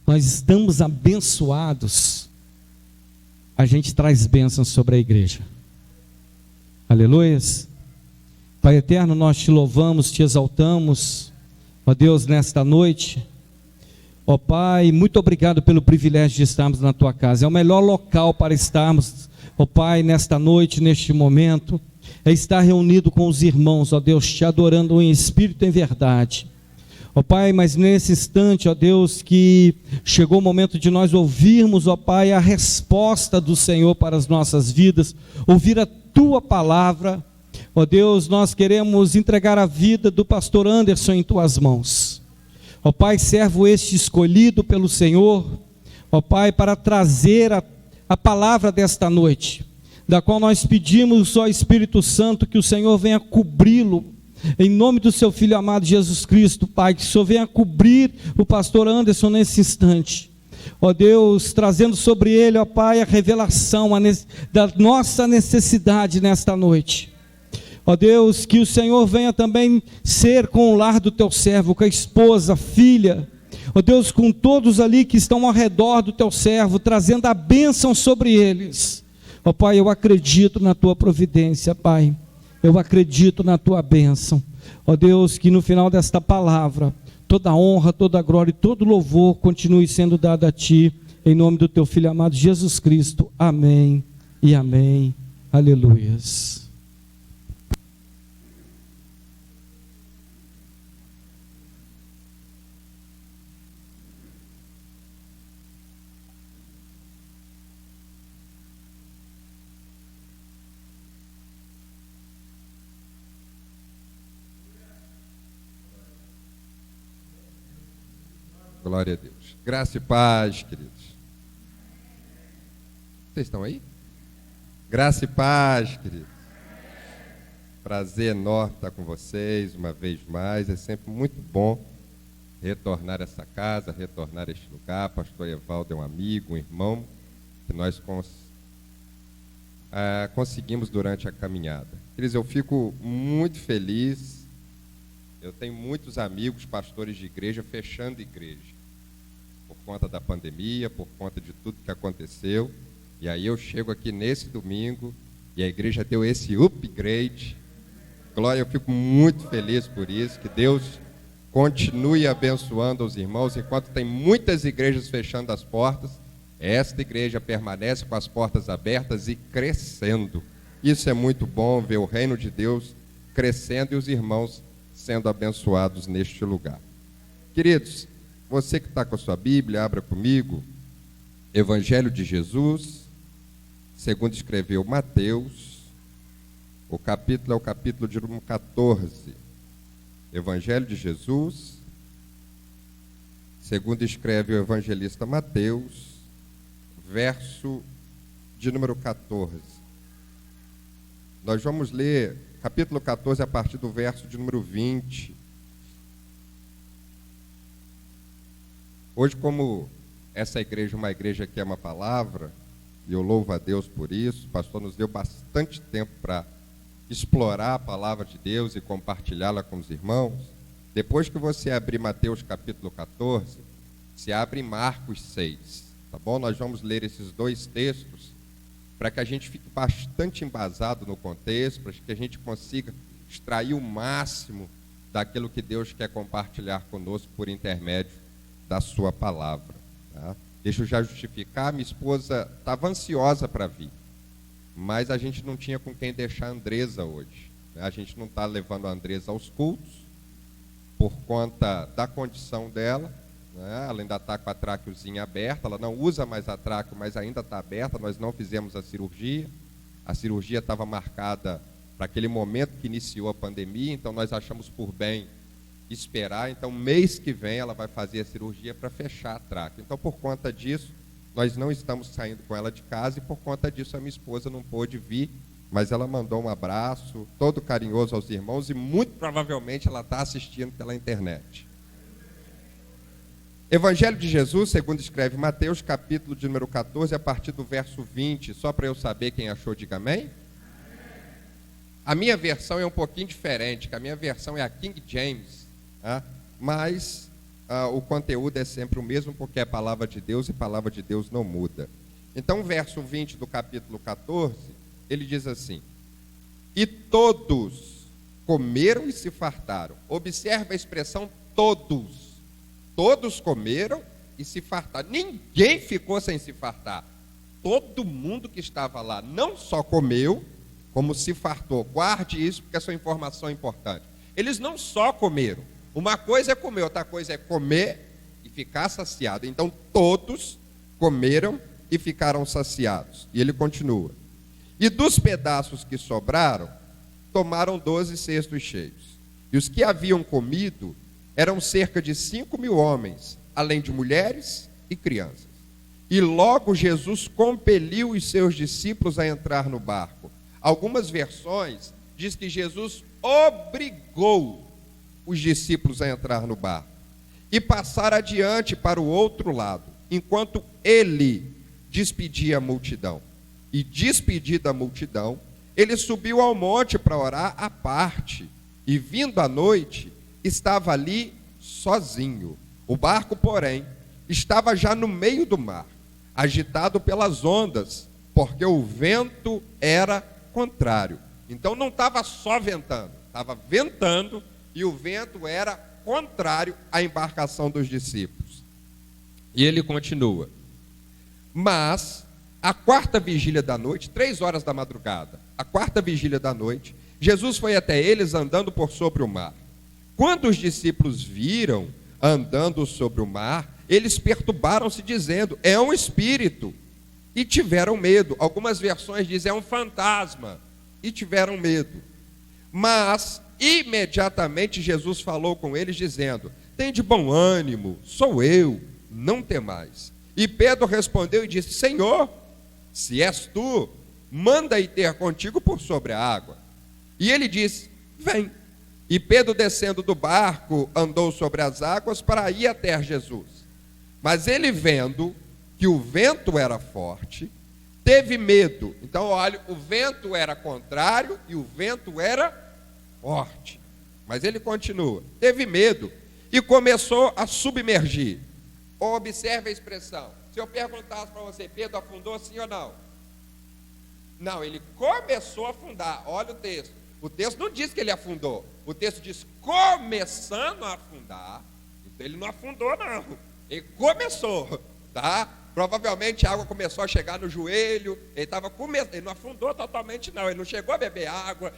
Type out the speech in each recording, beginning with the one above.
nós estamos abençoados, a gente traz bênçãos sobre a igreja. Aleluias. Pai eterno, nós te louvamos, te exaltamos, ó Deus, nesta noite. Ó Pai, muito obrigado pelo privilégio de estarmos na tua casa. É o melhor local para estarmos, ó Pai, nesta noite, neste momento, é estar reunido com os irmãos, ó Deus, te adorando em espírito e em verdade. Ó Pai, mas nesse instante, ó Deus, que chegou o momento de nós ouvirmos, ó Pai, a resposta do Senhor para as nossas vidas, ouvir a tua palavra. Ó Deus, nós queremos entregar a vida do pastor Anderson em tuas mãos. Ó Pai, servo este escolhido pelo Senhor, ó Pai, para trazer a palavra desta noite, da qual nós pedimos, ó Espírito Santo, que o Senhor venha cobri-lo, em nome do seu Filho amado Jesus Cristo, Pai, que o Senhor venha cobrir o pastor Anderson nesse instante, ó Deus, trazendo sobre ele, ó Pai, a revelação da nossa necessidade nesta noite. Ó Deus, que o Senhor venha também ser com o lar do teu servo, com a esposa, filha, ó Deus, com todos ali que estão ao redor do teu servo, trazendo a bênção sobre eles. Ó Pai, eu acredito na tua providência, Pai. Eu acredito na tua bênção. Ó Deus, que no final desta palavra, toda honra, toda glória e todo louvor continue sendo dado a ti, em nome do teu Filho amado Jesus Cristo. Amém e amém. Aleluias. Glória a Deus. Graça e paz, queridos. Vocês estão aí? Graça e paz, queridos. Prazer enorme estar com vocês uma vez mais. É sempre muito bom retornar a essa casa, retornar a este lugar. Pastor Evaldo é um amigo, um irmão, que nós conseguimos durante a caminhada. Queridos, eu fico muito feliz. Eu tenho muitos amigos, pastores de igreja, fechando igreja, por conta da pandemia, por conta de tudo que aconteceu. E aí eu chego aqui nesse domingo, e a igreja deu esse upgrade. Glória, eu fico muito feliz por isso, que Deus continue abençoando os irmãos, enquanto tem muitas igrejas fechando as portas, esta igreja permanece com as portas abertas e crescendo. Isso é muito bom, ver o reino de Deus crescendo e os irmãos sendo abençoados neste lugar. Queridos, você que está com a sua Bíblia, abra comigo, Evangelho de Jesus, segundo escreveu Mateus, o capítulo é o capítulo de número 14. Evangelho de Jesus, segundo escreve o evangelista Mateus, verso de número 14. Nós vamos ler capítulo 14, a partir do verso de número 20. Hoje, como essa igreja é uma igreja que ama a palavra, e eu louvo a Deus por isso, o pastor nos deu bastante tempo para explorar a palavra de Deus e compartilhá-la com os irmãos. Depois que você abrir Mateus capítulo 14, se abre Marcos 6, tá bom? Nós vamos ler esses dois textos, para que a gente fique bastante embasado no contexto, para que a gente consiga extrair o máximo daquilo que Deus quer compartilhar conosco por intermédio da sua palavra. Tá? Deixa eu já justificar, minha esposa estava ansiosa para vir, mas a gente não tinha com quem deixar a Andresa hoje. Né? A gente não está levando a Andresa aos cultos, por conta da condição dela, né? Ela ainda está com a tráqueozinha aberta, ela não usa mais a tráqueo, mas ainda está aberta, nós não fizemos a cirurgia estava marcada para aquele momento que iniciou a pandemia, então nós achamos por bem esperar, então mês que vem ela vai fazer a cirurgia para fechar a tráqueo. Então por conta disso, nós não estamos saindo com ela de casa, e por conta disso a minha esposa não pôde vir, mas ela mandou um abraço todo carinhoso aos irmãos, e muito provavelmente ela está assistindo pela internet. Evangelho de Jesus, segundo escreve Mateus, capítulo de número 14, a partir do verso 20, só para eu saber quem achou, diga amém. A minha versão é um pouquinho diferente, que a minha versão é a King James, tá? Mas o conteúdo é sempre o mesmo, porque é palavra de Deus e palavra de Deus não muda. Então, o verso 20 do capítulo 14, ele diz assim: e todos comeram e se fartaram. Observa a expressão todos. Todos comeram e se fartaram. Ninguém ficou sem se fartar. Todo mundo que estava lá não só comeu, como se fartou. Guarde isso, porque essa é uma informação importante. Eles não só comeram. Uma coisa é comer, outra coisa é comer e ficar saciado. Então, todos comeram e ficaram saciados. E ele continua: e dos pedaços que sobraram, tomaram 12 cestos cheios. E os que haviam comido eram cerca de 5.000 homens, além de mulheres e crianças. E logo Jesus compeliu os seus discípulos a entrar no barco. Algumas versões diz que Jesus obrigou os discípulos a entrar no barco e passar adiante para o outro lado, enquanto ele despedia a multidão. E despedida a multidão, ele subiu ao monte para orar à parte, e vindo à noite, estava ali sozinho. O barco, porém, estava já no meio do mar, agitado pelas ondas, porque o vento era contrário. Então não estava só ventando, estava ventando e o vento era contrário à embarcação dos discípulos. E ele continua: mas a quarta vigília da noite, 3 horas da madrugada, a quarta vigília da noite, Jesus foi até eles andando por sobre o mar. Quando os discípulos viram andando sobre o mar, eles perturbaram-se dizendo: é um espírito, e tiveram medo. Algumas versões dizem: é um fantasma, e tiveram medo. Mas imediatamente Jesus falou com eles dizendo: tende bom ânimo, sou eu, não temais. E Pedro respondeu e disse: Senhor, se és tu, manda ir ter contigo por sobre a água. E ele disse: vem. E Pedro, descendo do barco, andou sobre as águas para ir até Jesus. Mas ele, vendo que o vento era forte, teve medo. Então, olha, o vento era contrário e o vento era forte. Mas ele continua: teve medo e começou a submergir. Observe a expressão. Se eu perguntasse para você: Pedro afundou, sim ou não? Não, ele começou a afundar. Olha o texto. O texto não diz que ele afundou. O texto diz começando a afundar. Então ele não afundou, não. Ele começou, tá? Provavelmente a água começou a chegar no joelho. Ele estava começando. Ele não afundou totalmente, não. Ele não chegou a beber água.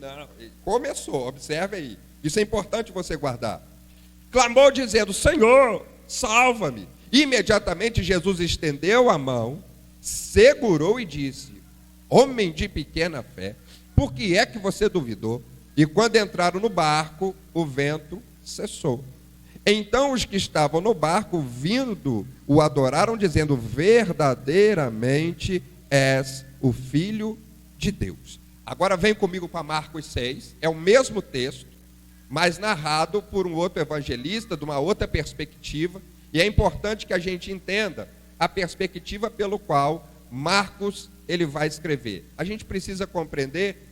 Não, ele começou. Observe aí. Isso é importante você guardar. Clamou dizendo: Senhor, salva-me. Imediatamente Jesus estendeu a mão, segurou e disse: homem de pequena fé, por que é que você duvidou? E quando entraram no barco, o vento cessou. Então os que estavam no barco, vindo, o adoraram, dizendo: verdadeiramente és o Filho de Deus. Agora vem comigo para Marcos 6, é o mesmo texto, mas narrado por um outro evangelista, de uma outra perspectiva, e é importante que a gente entenda a perspectiva pelo qual Marcos ele vai escrever. A gente precisa compreender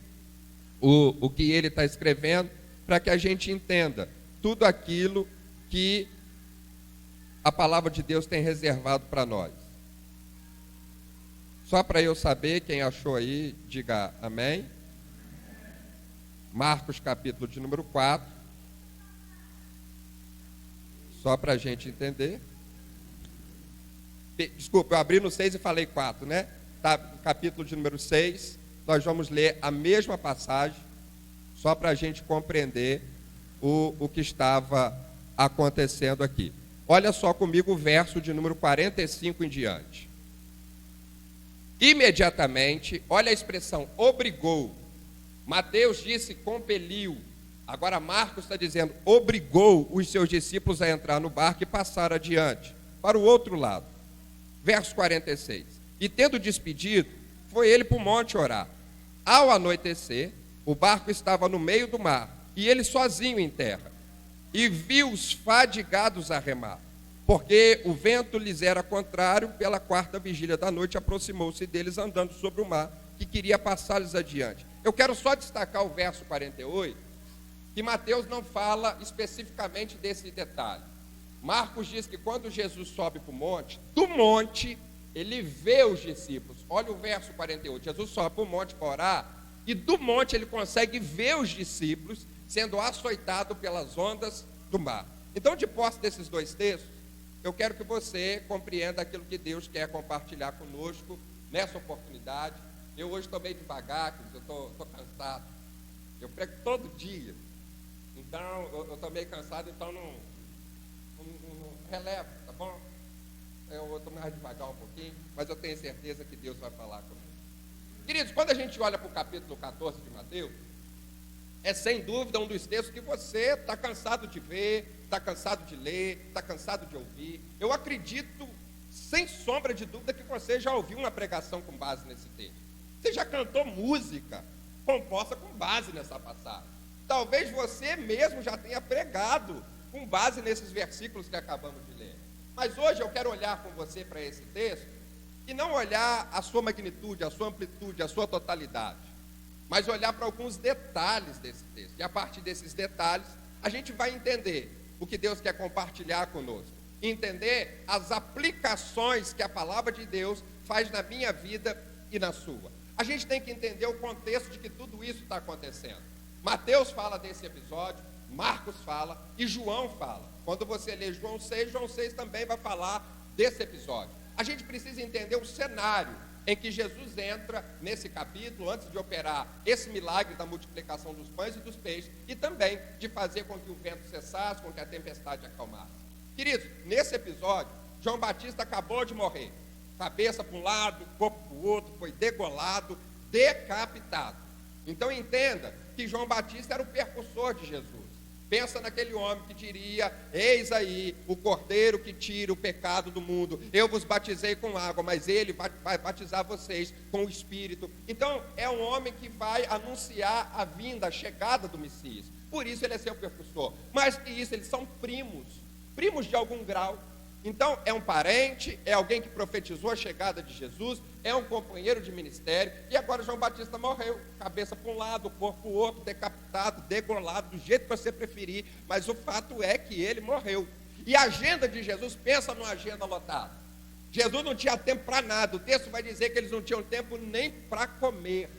o que ele está escrevendo para que a gente entenda tudo aquilo que a palavra de Deus tem reservado para nós. Só para eu saber, quem achou aí, diga amém. Marcos capítulo de número 4. Só para a gente entender. Desculpa, eu abri no 6 e falei 4, né? Tá, capítulo de número 6, nós vamos ler a mesma passagem, só para a gente compreender o que estava acontecendo aqui. Olha só comigo o verso de número 45 em diante. Imediatamente, olha a expressão, obrigou. Mateus disse compeliu. Agora Marcos está dizendo, obrigou os seus discípulos a entrar no barco e passar adiante, para o outro lado. Verso 46. E tendo despedido, foi ele para o monte orar. Ao anoitecer, o barco estava no meio do mar, e ele sozinho em terra. E viu-os fadigados a remar, porque o vento lhes era contrário. Pela quarta vigília da noite, aproximou-se deles andando sobre o mar, que queria passar-lhes adiante. Eu quero só destacar o verso 48, que Mateus não fala especificamente desse detalhe, Marcos diz que quando Jesus sobe para o monte, do monte ele vê os discípulos. Olha o verso 48, Jesus sobe para o monte para orar, e do monte ele consegue ver os discípulos sendo açoitados pelas ondas do mar. Então, de posse desses dois textos, eu quero que você compreenda aquilo que Deus quer compartilhar conosco nessa oportunidade. Eu hoje estou meio devagar, eu estou cansado. Eu prego todo dia. Então, eu estou meio cansado, então não relevo, tá bom? Eu estou mais devagar um pouquinho, mas eu tenho certeza que Deus vai falar comigo. Queridos, quando a gente olha para o capítulo 14 de Mateus, é sem dúvida um dos textos que você está cansado de ver, está cansado de ler, está cansado de ouvir. Eu acredito, sem sombra de dúvida, que você já ouviu uma pregação com base nesse texto. Você já cantou música composta com base nessa passagem. Talvez você mesmo já tenha pregado com base nesses versículos que acabamos de ler. Mas hoje eu quero olhar com você para esse texto e não olhar a sua magnitude, a sua amplitude, a sua totalidade, mas olhar para alguns detalhes desse texto. E a partir desses detalhes, a gente vai entender o que Deus quer compartilhar conosco. Entender as aplicações que a palavra de Deus faz na minha vida e na sua. A gente tem que entender o contexto de que tudo isso está acontecendo. Mateus fala desse episódio, Marcos fala e João fala. Quando você lê João 6 também vai falar desse episódio. A gente precisa entender o cenário em que Jesus entra nesse capítulo, antes de operar esse milagre da multiplicação dos pães e dos peixes, e também de fazer com que o vento cessasse, com que a tempestade acalmasse. Queridos, nesse episódio, João Batista acabou de morrer. Cabeça para um lado, corpo para o outro, foi degolado, decapitado. Então entenda que João Batista era o percussor de Jesus. Pensa naquele homem que diria: eis aí o cordeiro que tira o pecado do mundo. Eu vos batizei com água, mas ele vai batizar vocês com o Espírito. Então é um homem que vai anunciar a vinda, a chegada do Messias. Por isso ele é seu percussor. Mais que isso, eles são primos de algum grau. Então é um parente, é alguém que profetizou a chegada de Jesus, é um companheiro de ministério. E agora João Batista morreu, cabeça para um lado, corpo para o outro, decapitado, degolado, do jeito que você preferir. Mas o fato é que ele morreu. E a agenda de Jesus, pensa numa agenda lotada. Jesus não tinha tempo para nada. O texto vai dizer que eles não tinham tempo nem para comer.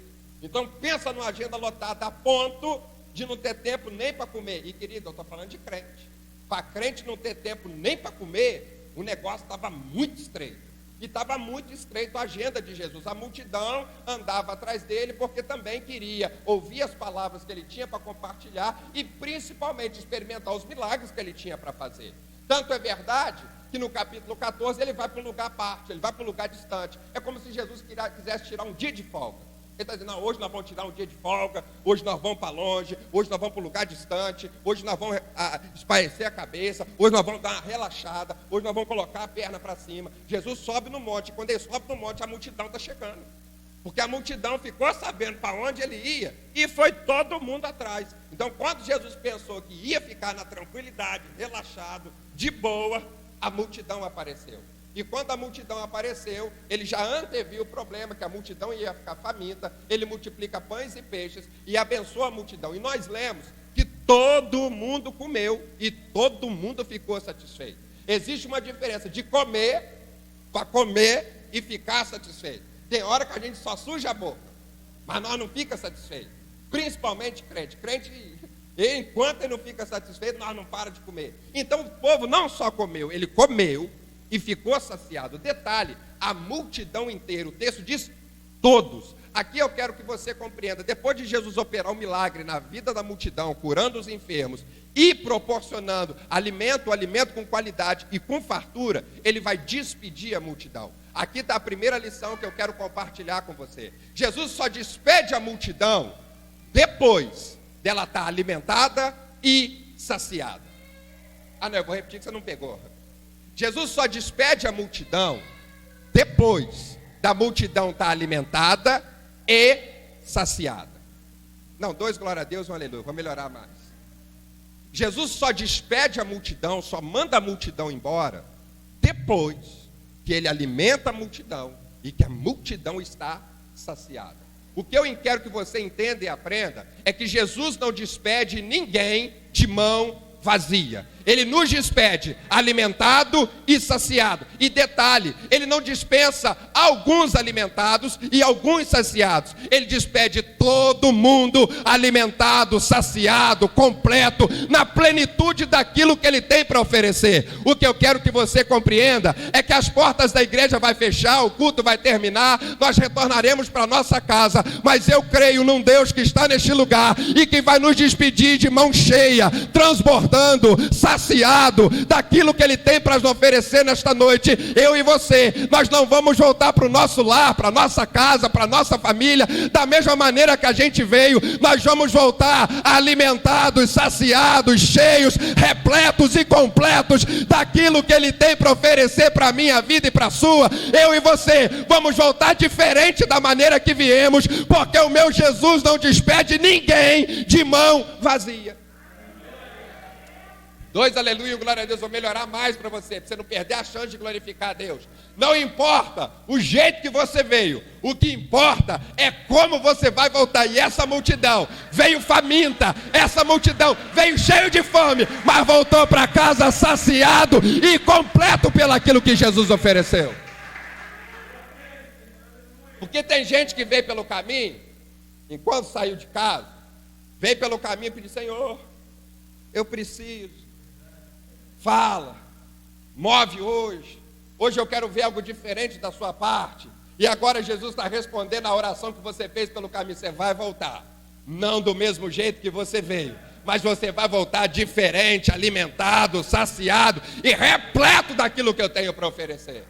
Então pensa numa agenda lotada a ponto de não ter tempo nem para comer. E querido, eu estou falando de crente. Para crente não ter tempo nem para comer, o negócio estava muito estreito. E estava muito estreito a agenda de Jesus. A multidão andava atrás dele porque também queria ouvir as palavras que ele tinha para compartilhar e principalmente experimentar os milagres que ele tinha para fazer. Tanto é verdade que no capítulo 14 ele vai para um lugar à parte, ele vai para um lugar distante. É como se Jesus quisesse tirar um dia de folga. Ele está dizendo: não, hoje nós vamos tirar um dia de folga, hoje nós vamos para longe, hoje nós vamos para um lugar distante, hoje nós vamos espairecer a cabeça, hoje nós vamos dar uma relaxada, hoje nós vamos colocar a perna para cima. Jesus sobe no monte, e quando ele sobe no monte, a multidão está chegando. Porque a multidão ficou sabendo para onde ele ia e foi todo mundo atrás. Então, quando Jesus pensou que ia ficar na tranquilidade, relaxado, de boa, a multidão apareceu. E quando a multidão apareceu, ele já anteviu o problema, que a multidão ia ficar faminta. Ele multiplica pães e peixes e abençoa a multidão. E nós lemos que todo mundo comeu e todo mundo ficou satisfeito. Existe uma diferença de comer, para comer e ficar satisfeito. Tem hora que a gente só suja a boca, mas nós não fica satisfeito. Principalmente crente. Crente, enquanto ele não fica satisfeito, nós não para de comer. Então o povo não só comeu, ele comeu e ficou saciado. Detalhe, a multidão inteira, o texto diz todos. Aqui eu quero que você compreenda, depois de Jesus operar um milagre na vida da multidão, curando os enfermos e proporcionando alimento com qualidade e com fartura, ele vai despedir a multidão. Aqui está a primeira lição que eu quero compartilhar com você. Jesus só despede a multidão depois dela estar alimentada e saciada. Ah não, eu vou repetir que você não pegou. Jesus só despede a multidão depois da multidão estar alimentada e saciada. Não, 2 glória a Deus, 1 aleluia, vou melhorar mais. Jesus só despede a multidão, só manda a multidão embora depois que ele alimenta a multidão e que a multidão está saciada. O que eu quero que você entenda e aprenda é que Jesus não despede ninguém de mão vazia. Ele nos despede alimentado e saciado. E detalhe, ele não dispensa alguns alimentados e alguns saciados. Ele despede todo mundo alimentado, saciado, completo, na plenitude daquilo que ele tem para oferecer. O que eu quero que você compreenda é que as portas da igreja vai fechar, o culto vai terminar, nós retornaremos para nossa casa, mas eu creio num Deus que está neste lugar e que vai nos despedir de mão cheia, transbordando, saciado daquilo que ele tem para nos oferecer nesta noite. Eu e você, nós não vamos voltar para o nosso lar, para a nossa casa, para a nossa família, da mesma maneira que a gente veio. Nós vamos voltar alimentados, saciados, cheios, repletos e completos daquilo que ele tem para oferecer para a minha vida e para a sua. Eu e você vamos voltar diferente da maneira que viemos, porque o meu Jesus não despede ninguém de mão vazia. 2, aleluia, glória a Deus. Vou melhorar mais para você não perder a chance de glorificar a Deus. Não importa o jeito que você veio, o que importa é como você vai voltar. E essa multidão veio faminta, essa multidão veio cheio de fome, mas voltou para casa saciado e completo pelaquilo que Jesus ofereceu. Porque tem gente que veio pelo caminho, enquanto saiu de casa, veio pelo caminho e pediu: Senhor, eu preciso. Fala, move hoje eu quero ver algo diferente da sua parte. E agora Jesus está respondendo a oração que você fez pelo caminho. Você vai voltar, não do mesmo jeito que você veio, mas você vai voltar diferente, alimentado, saciado e repleto daquilo que eu tenho para oferecer.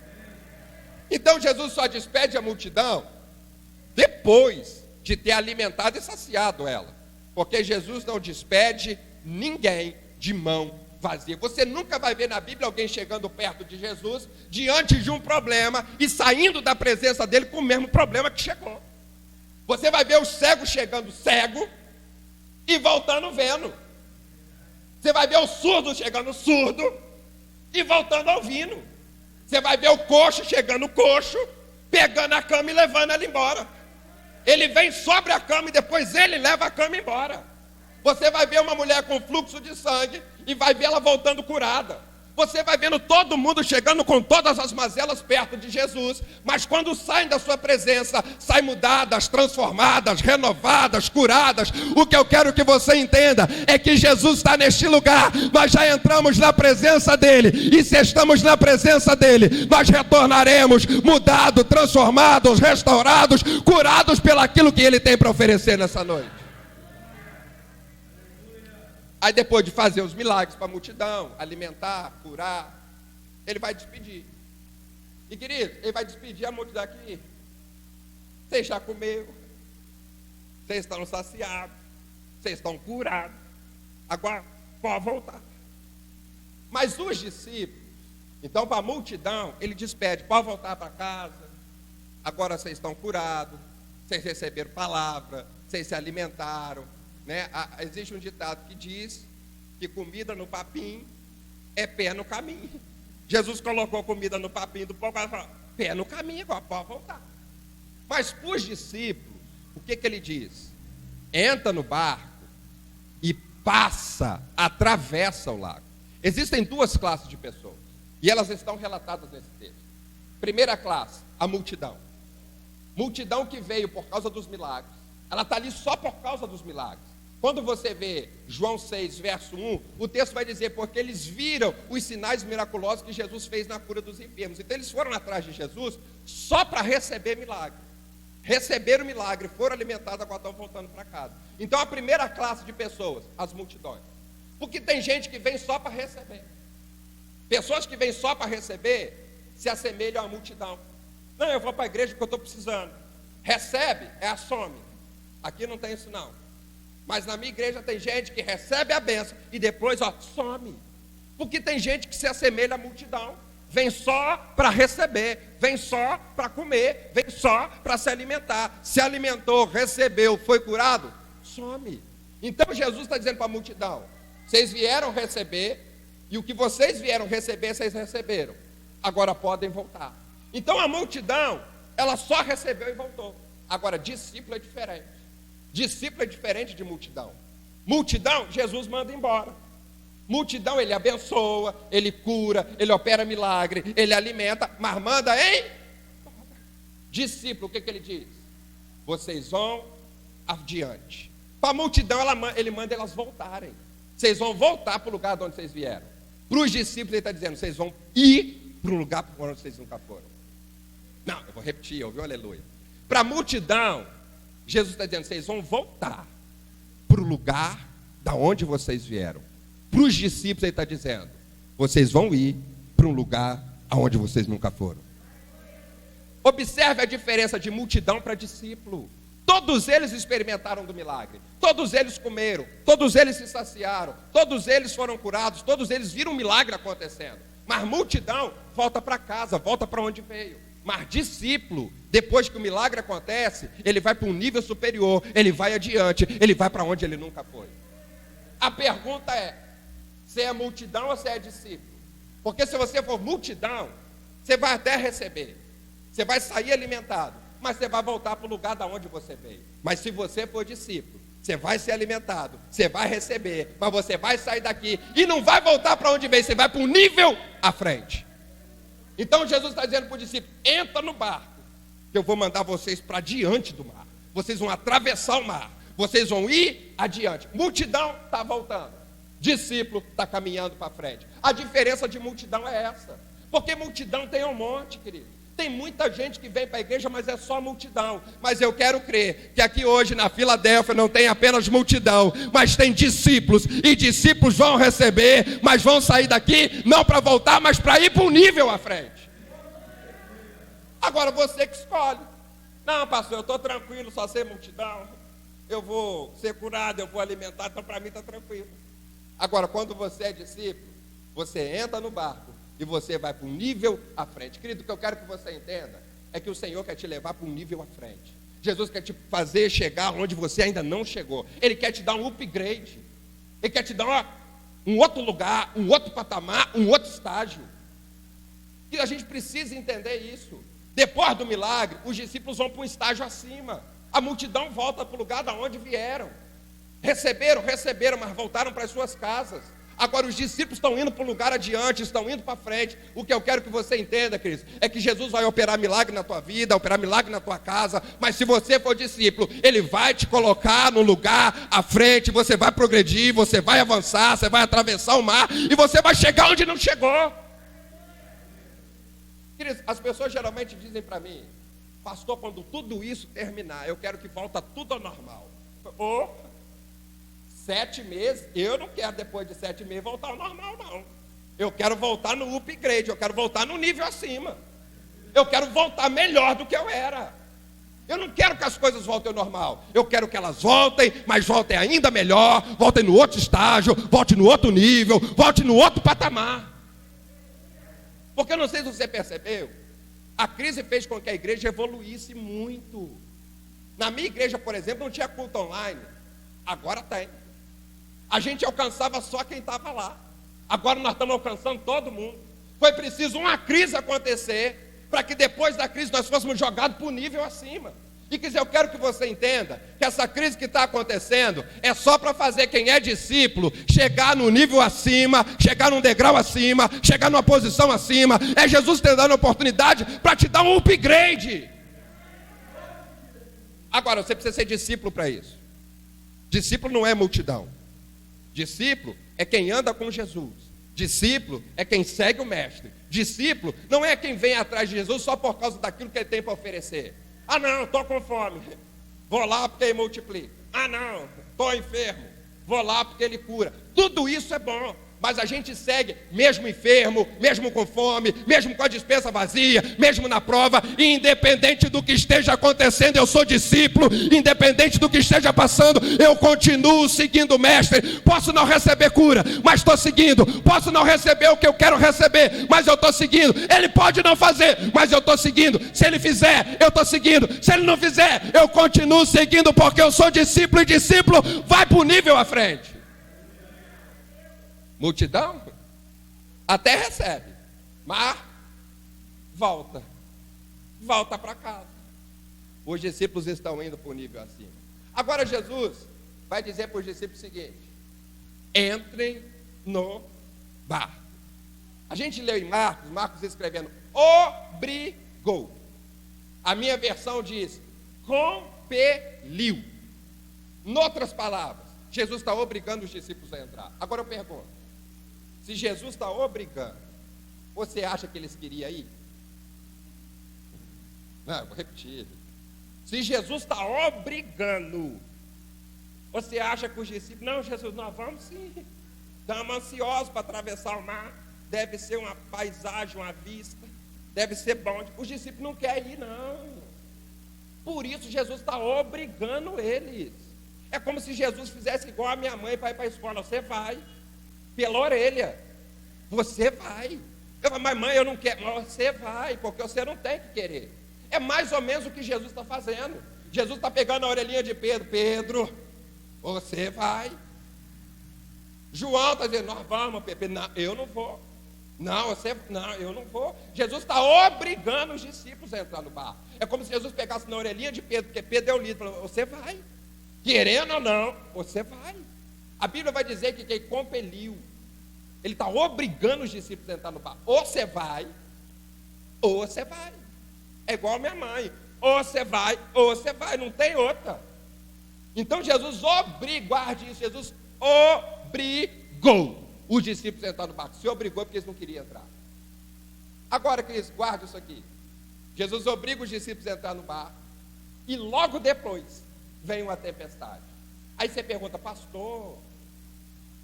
Então Jesus só despede a multidão depois de ter alimentado e saciado ela, porque Jesus não despede ninguém de mão vazia. Você nunca vai ver na Bíblia alguém chegando perto de Jesus, diante de um problema, e saindo da presença dele com o mesmo problema que chegou. Você vai ver o cego chegando cego e voltando vendo. Você vai ver o surdo chegando surdo e voltando ouvindo. Você vai ver o coxo chegando coxo, pegando a cama e levando ela embora. Ele vem sobre a cama e depois ele leva a cama embora. Você vai ver uma mulher com fluxo de sangue e vai ver ela voltando curada. Você vai vendo todo mundo chegando com todas as mazelas perto de Jesus, mas quando saem da sua presença, saem mudadas, transformadas, renovadas, curadas. O que eu quero que você entenda é que Jesus está neste lugar. Nós já entramos na presença dele, e se estamos na presença dele, nós retornaremos mudados, transformados, restaurados, curados pelaquilo que ele tem para oferecer nessa noite. Aí depois de fazer os milagres para a multidão, alimentar, curar, ele vai despedir. E querido, ele vai despedir a multidão aqui. Vocês já comeram, vocês estão saciados, vocês estão curados, agora pode voltar. Mas os discípulos, então para a multidão, ele despede: pode voltar para casa, agora vocês estão curados, vocês receberam palavra, vocês se alimentaram. Né? Existe um ditado que diz que comida no papim é pé no caminho. Jesus colocou comida no papim do povo e falou: pé no caminho, agora pode voltar. Mas para os discípulos, o que ele diz? Entra no barco e passa, atravessa o lago. Existem duas classes de pessoas, e elas estão relatadas nesse texto. Primeira classe, a multidão. Multidão que veio por causa dos milagres. Ela está ali só por causa dos milagres. Quando você vê João 6, verso 1, o texto vai dizer: porque eles viram os sinais miraculosos que Jesus fez na cura dos enfermos. Então eles foram atrás de Jesus só para receber milagre. Receberam o milagre, foram alimentados, agora estão voltando para casa. Então a primeira classe de pessoas, as multidões. Porque tem gente que vem só para receber. Pessoas que vêm só para receber se assemelham à multidão. Não, eu vou para a igreja porque eu estou precisando. Recebe, some. Aqui não tem isso não. Mas na minha igreja tem gente que recebe a bênção e depois some. Porque tem gente que se assemelha à multidão. Vem só para receber, vem só para comer, vem só para se alimentar. Se alimentou, recebeu, foi curado, some. Então Jesus está dizendo para a multidão: vocês vieram receber, e o que vocês vieram receber, vocês receberam. Agora podem voltar. Então a multidão, ela só recebeu e voltou. Agora, discípulo é diferente. Discípulo é diferente de multidão. Multidão, Jesus manda embora. Multidão ele abençoa, ele cura, ele opera milagre, ele alimenta, mas manda em discípulo. O que ele diz? Vocês vão adiante. Para a multidão ele manda elas voltarem. Vocês vão voltar para o lugar de onde vocês vieram. Para os discípulos ele está dizendo, vocês vão ir para um lugar para onde vocês nunca foram. Não, eu vou repetir, ouviu? Aleluia. Para a multidão, Jesus está dizendo, vocês vão voltar para o lugar da onde vocês vieram. Para os discípulos ele está dizendo, vocês vão ir para um lugar aonde vocês nunca foram. Observe a diferença de multidão para discípulo. Todos eles experimentaram do milagre, todos eles comeram, todos eles se saciaram, todos eles foram curados, todos eles viram um milagre acontecendo. Mas multidão volta para casa, volta para onde veio. Mas discípulo, depois que o milagre acontece, ele vai para um nível superior, ele vai adiante, ele vai para onde ele nunca foi. A pergunta é, você é multidão ou você é discípulo? Porque se você for multidão, você vai até receber, você vai sair alimentado, mas você vai voltar para o lugar da onde você veio. Mas se você for discípulo, você vai ser alimentado, você vai receber, mas você vai sair daqui e não vai voltar para onde veio, você vai para um nível à frente. Então Jesus está dizendo para o discípulo, entra no barco, que eu vou mandar vocês para diante do mar. Vocês vão atravessar o mar, vocês vão ir adiante. Multidão está voltando, discípulo está caminhando para frente. A diferença de multidão é essa, porque multidão tem um monte, querido. Tem muita gente que vem para a igreja, mas é só multidão. Mas eu quero crer que aqui hoje na Filadélfia não tem apenas multidão, mas tem discípulos. E discípulos vão receber, mas vão sair daqui não para voltar, mas para ir para um nível à frente. Agora você que escolhe. Não, pastor, eu estou tranquilo, só ser multidão. Eu vou ser curado, eu vou alimentar, então para mim está tranquilo. Agora, quando você é discípulo, você entra no barco e você vai para um nível à frente. Querido, o que eu quero que você entenda é que o Senhor quer te levar para um nível à frente. Jesus quer te fazer chegar onde você ainda não chegou. Ele quer te dar um upgrade. Ele quer te dar um outro lugar, um outro patamar, um outro estágio. E a gente precisa entender isso. Depois do milagre, os discípulos vão para um estágio acima. A multidão volta para o lugar da onde vieram. Receberam, mas voltaram para as suas casas. Agora os discípulos estão indo para um lugar adiante, estão indo para frente. O que eu quero que você entenda, queridos, é que Jesus vai operar milagre na tua vida, operar milagre na tua casa. Mas se você for discípulo, Ele vai te colocar no lugar à frente. Você vai progredir, você vai avançar, você vai atravessar o mar e você vai chegar onde não chegou. Queridos, as pessoas geralmente dizem para mim, pastor, quando tudo isso terminar, eu quero que volta tudo ao normal. 7 meses, eu não quero depois de 7 meses voltar ao normal, não. Eu quero voltar no upgrade, eu quero voltar no nível acima. Eu quero voltar melhor do que eu era. Eu não quero que as coisas voltem ao normal. Eu quero que elas voltem, mas voltem ainda melhor, voltem no outro estágio, voltem no outro nível, voltem no outro patamar. Porque eu não sei se você percebeu, a crise fez com que a igreja evoluísse muito. Na minha igreja, por exemplo, não tinha culto online. Agora tem. A gente alcançava só quem estava lá. Agora nós estamos alcançando todo mundo. Foi preciso uma crise acontecer para que depois da crise nós fôssemos jogados para o nível acima. E quer dizer, eu quero que você entenda que essa crise que está acontecendo é só para fazer quem é discípulo chegar no nível acima, chegar num degrau acima, chegar numa posição acima. É Jesus te dando a oportunidade para te dar um upgrade. Agora, você precisa ser discípulo para isso. Discípulo não é multidão. Discípulo é quem anda com Jesus. Discípulo é quem segue o mestre. Discípulo não é quem vem atrás de Jesus só por causa daquilo que ele tem para oferecer. Ah não, estou com fome, vou lá porque ele multiplica. Ah não, estou enfermo, vou lá porque ele cura. Tudo isso é bom, mas a gente segue mesmo enfermo, mesmo com fome, mesmo com a despensa vazia, mesmo na prova, e independente do que esteja acontecendo, eu sou discípulo, independente do que esteja passando, eu continuo seguindo o mestre. Posso não receber cura, mas estou seguindo. Posso não receber o que eu quero receber, mas eu estou seguindo. Ele pode não fazer, mas eu estou seguindo. Se ele fizer, eu estou seguindo. Se ele não fizer, eu continuo seguindo, porque eu sou discípulo, e discípulo vai para o nível à frente. Multidão até recebe, mas volta para casa. Os discípulos estão indo para o nível acima. Agora Jesus vai dizer para os discípulos o seguinte: entrem no barco. A gente leu em Marcos escrevendo obrigou. A minha versão diz compeliu. Em outras palavras, Jesus está obrigando os discípulos a entrar. Agora eu pergunto, se Jesus está obrigando, você acha que eles queriam ir? Não, eu vou repetir. Se Jesus está obrigando, você acha que os discípulos, não, Jesus, nós vamos sim. Estamos ansiosos para atravessar o mar. Deve ser uma paisagem, uma vista. Deve ser bom. Os discípulos não querem ir, não. Por isso Jesus está obrigando eles. É como se Jesus fizesse igual a minha mãe para ir para a escola. Você vai, pela orelha. Você vai. Eu falo, mas mãe, eu não quero. Mas você vai, porque você não tem que querer. É mais ou menos o que Jesus está fazendo. Jesus está pegando a orelhinha de Pedro. Pedro, você vai. João está dizendo, nós vamos, Pedro. Não, eu não vou. Não, eu não vou. Jesus está obrigando os discípulos a entrar no barco. É como se Jesus pegasse na orelhinha de Pedro, porque Pedro é o líder, falou, você vai. Querendo ou não, você vai. A Bíblia vai dizer que quem compeliu, ele está obrigando os discípulos a entrar no barco. Ou você vai, ou você vai. É igual a minha mãe. Ou você vai, não tem outra. Então Jesus obrigou, guarde isso, Jesus obrigou os discípulos a entrar no barco. Se obrigou porque eles não queriam entrar. Agora, Cristo, guarda isso aqui. Jesus obriga os discípulos a entrar no barco. E logo depois vem uma tempestade. Aí você pergunta, pastor,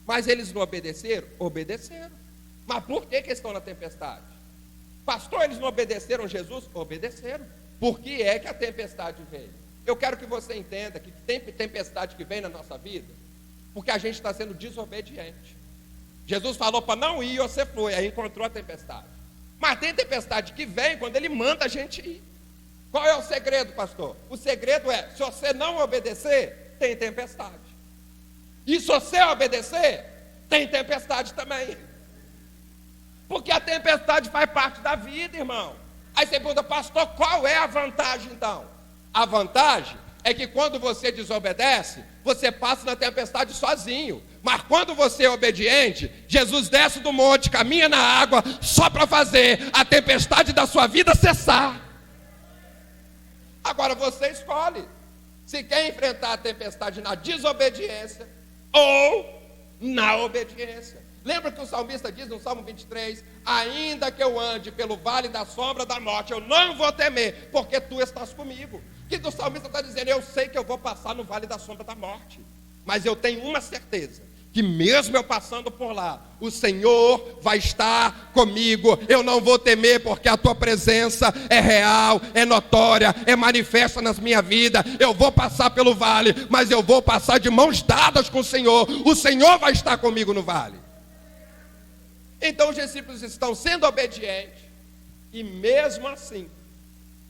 mas eles não obedeceram? Obedeceram. Mas por que eles estão na tempestade? Pastor, eles não obedeceram Jesus? Obedeceram. Por que é que a tempestade veio? Eu quero que você entenda que tem tempestade que vem na nossa vida porque a gente está sendo desobediente. Jesus falou para não ir, você foi, aí encontrou a tempestade. Mas tem tempestade que vem quando ele manda a gente ir. Qual é o segredo, pastor? O segredo é, se você não obedecer, tem tempestade. E se você obedecer, tem tempestade também. Porque a tempestade faz parte da vida, irmão. Aí você pergunta, pastor, qual é a vantagem então? A vantagem é que quando você desobedece, você passa na tempestade sozinho. Mas quando você é obediente, Jesus desce do monte, caminha na água, só para fazer a tempestade da sua vida cessar. Agora você escolhe se quer enfrentar a tempestade na desobediência ou na obediência. Lembra que o salmista diz no Salmo 23, ainda que eu ande pelo vale da sombra da morte, eu não vou temer, porque tu estás comigo. O que o salmista está dizendo? Eu sei que eu vou passar no vale da sombra da morte, mas eu tenho uma certeza, que mesmo eu passando por lá, o Senhor vai estar comigo. Eu não vou temer, porque a tua presença é real, é notória, é manifesta na minha vida. Eu vou passar pelo vale, mas eu vou passar de mãos dadas com o Senhor. O Senhor vai estar comigo no vale. Então os discípulos estão sendo obedientes e mesmo assim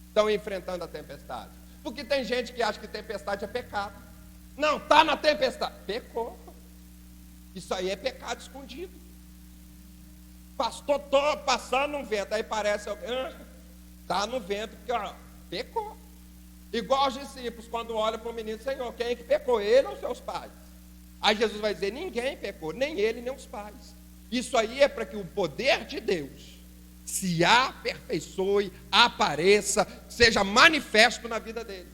estão enfrentando a tempestade. Porque tem gente que acha que tempestade é pecado. Não, está na tempestade. Pecou. Isso aí é pecado escondido. Pastor, estou passando um vento. Aí parece alguém, está no vento, porque pecou. Igual os discípulos, quando olham para o menino, Senhor, quem é que pecou? Ele ou seus pais? Aí Jesus vai dizer, ninguém pecou, nem ele, nem os pais. Isso aí é para que o poder de Deus se aperfeiçoe, apareça, seja manifesto na vida dele.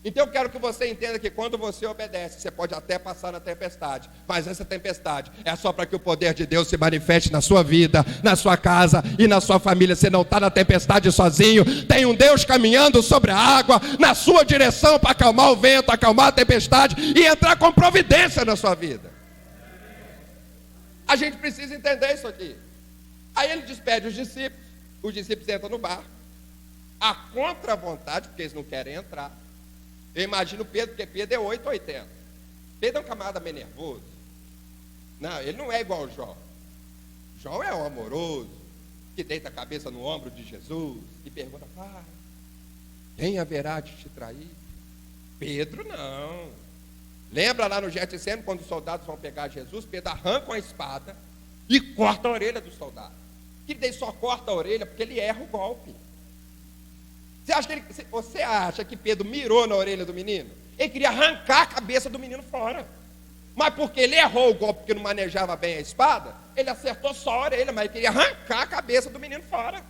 Então eu quero que você entenda que quando você obedece, você pode até passar na tempestade, mas essa tempestade é só para que o poder de Deus se manifeste na sua vida, na sua casa e na sua família. Você não está na tempestade sozinho, tem um Deus caminhando sobre a água, na sua direção para acalmar o vento, acalmar a tempestade e entrar com providência na sua vida. A gente precisa entender isso aqui. Aí ele despede os discípulos entram no barco, a contra-vontade, porque eles não querem entrar. Eu imagino Pedro, porque Pedro é 880. Pedro é um camarada meio nervoso. Não, ele não é igual ao João. João é um amoroso, que deita a cabeça no ombro de Jesus e pergunta, pai, quem haverá de te trair? Pedro não. Lembra lá no Getsemane, quando os soldados vão pegar Jesus, Pedro arranca uma espada e corta a orelha do soldado. Que daí só corta a orelha porque ele erra o golpe. Você acha que Pedro mirou na orelha do menino? Ele queria arrancar a cabeça do menino fora. Mas porque ele errou o golpe, porque não manejava bem a espada, ele acertou só a orelha, mas ele queria arrancar a cabeça do menino fora.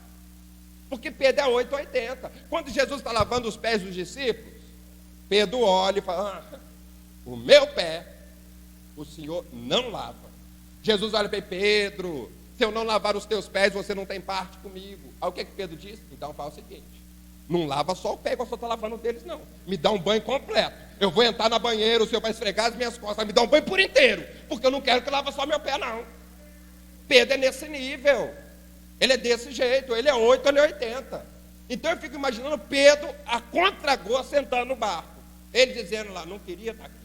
Porque Pedro é 880. Quando Jesus está lavando os pés dos discípulos, Pedro olha e fala: o meu pé, o Senhor não lava. Jesus olha para ele: Pedro, se eu não lavar os teus pés, você não tem parte comigo. Aí o que Pedro diz? Então fala o seguinte: não lava só o pé, igual o senhor está lavando o deles, não. Me dá um banho completo. Eu vou entrar na banheira, o senhor vai esfregar as minhas costas, me dá um banho por inteiro, porque eu não quero que lava só meu pé, não. Pedro é nesse nível. Ele é desse jeito, ele é 8, ele é 80. Então eu fico imaginando Pedro a contragosto sentando no barco. Ele dizendo lá: não queria estar aqui.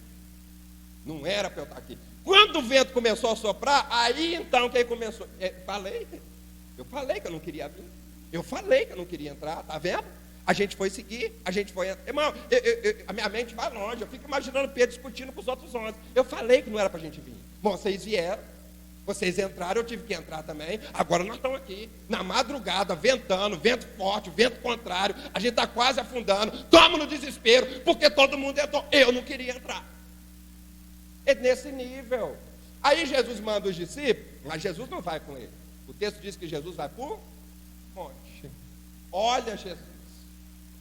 Não era para eu estar aqui. Quando o vento começou a soprar, aí então que ele começou. Eu falei que eu não queria vir. Eu falei que eu não queria entrar, tá vendo? A gente foi seguir, a gente foi... Irmão, a minha mente vai longe. Eu fico imaginando Pedro discutindo com os outros 11. Eu falei que não era para a gente vir. Bom, vocês vieram. Vocês entraram, eu tive que entrar também. Agora nós estamos aqui, na madrugada, ventando, vento forte, vento contrário. A gente está quase afundando. Estamos no desespero, porque todo mundo entrou. Eu não queria entrar. É nesse nível. Aí Jesus manda os discípulos, mas Jesus não vai com ele. O texto diz que Jesus vai para o monte. Olha Jesus.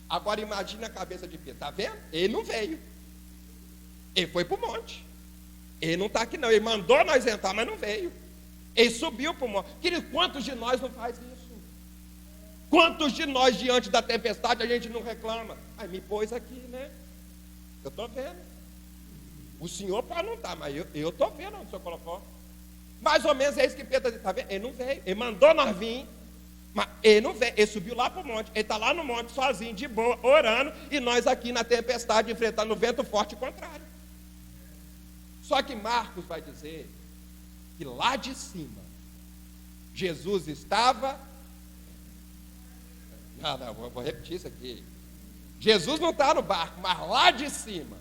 Agora imagina a cabeça de Pedro. Está vendo? Ele não veio. Ele foi para o monte. Ele não está aqui não. Ele mandou nós entrar, mas não veio. Ele subiu para o monte. Querido, quantos de nós não faz isso? Quantos de nós diante da tempestade a gente não reclama? Aí me pôs aqui, né? Eu estou vendo. O senhor pode não estar, mas eu estou vendo onde o senhor colocou. Mais ou menos é isso que Pedro está vendo. Ele não veio. Ele mandou nós vir, mas ele não veio. Ele subiu lá para o monte. Ele está lá no monte sozinho, de boa, orando. E nós aqui na tempestade, enfrentando o vento forte e contrário. Só que Marcos vai dizer que lá de cima, Jesus estava... Não, vou repetir isso aqui. Jesus não está no barco, mas lá de cima,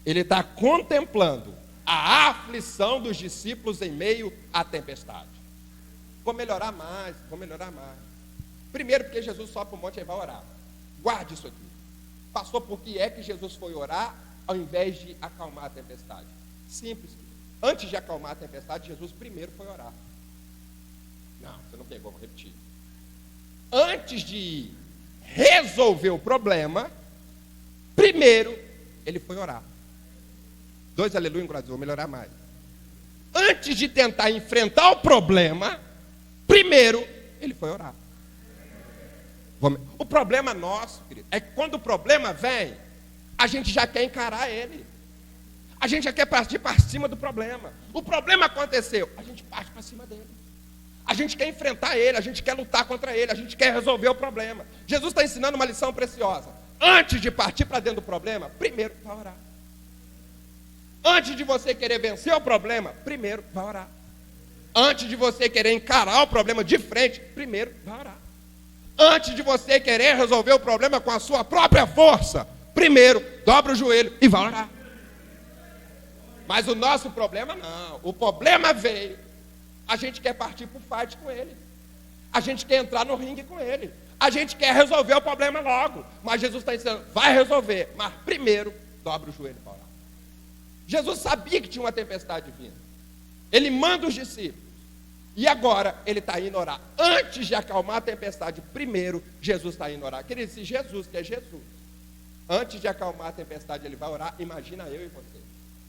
ele está contemplando a aflição dos discípulos em meio à tempestade. Vou melhorar mais. Primeiro, porque Jesus sobe para o monte e vai orar. Guarde isso aqui. Pastor, por que é que Jesus foi orar ao invés de acalmar a tempestade? Simples. Antes de acalmar a tempestade, Jesus primeiro foi orar. Não, você não pegou, vou repetir. Antes de resolver o problema, primeiro ele foi orar. 2 aleluia, vou melhorar mais. Antes de tentar enfrentar o problema, primeiro ele foi orar. O problema nosso, querido, é que quando o problema vem, a gente já quer encarar ele. A gente já quer partir para cima do problema. O problema aconteceu, a gente parte para cima dele. A gente quer enfrentar ele, a gente quer lutar contra ele, a gente quer resolver o problema. Jesus está ensinando uma lição preciosa. Antes de partir para dentro do problema, primeiro vai orar. Antes de você querer vencer o problema, primeiro vai orar. Antes de você querer encarar o problema de frente, primeiro vai orar. Antes de você querer resolver o problema com a sua própria força, primeiro dobra o joelho e vai orar. Mas o nosso problema não. O problema veio. A gente quer partir para o fight com ele. A gente quer entrar no ringue com ele. A gente quer resolver o problema logo. Mas Jesus está ensinando, vai resolver. Mas primeiro, dobra o joelho para orar. Jesus sabia que tinha uma tempestade vindo. Ele manda os discípulos. E agora ele está indo orar. Antes de acalmar a tempestade, primeiro Jesus está indo orar. Querido, se Jesus, que é Jesus, antes de acalmar a tempestade, ele vai orar, imagina eu e você.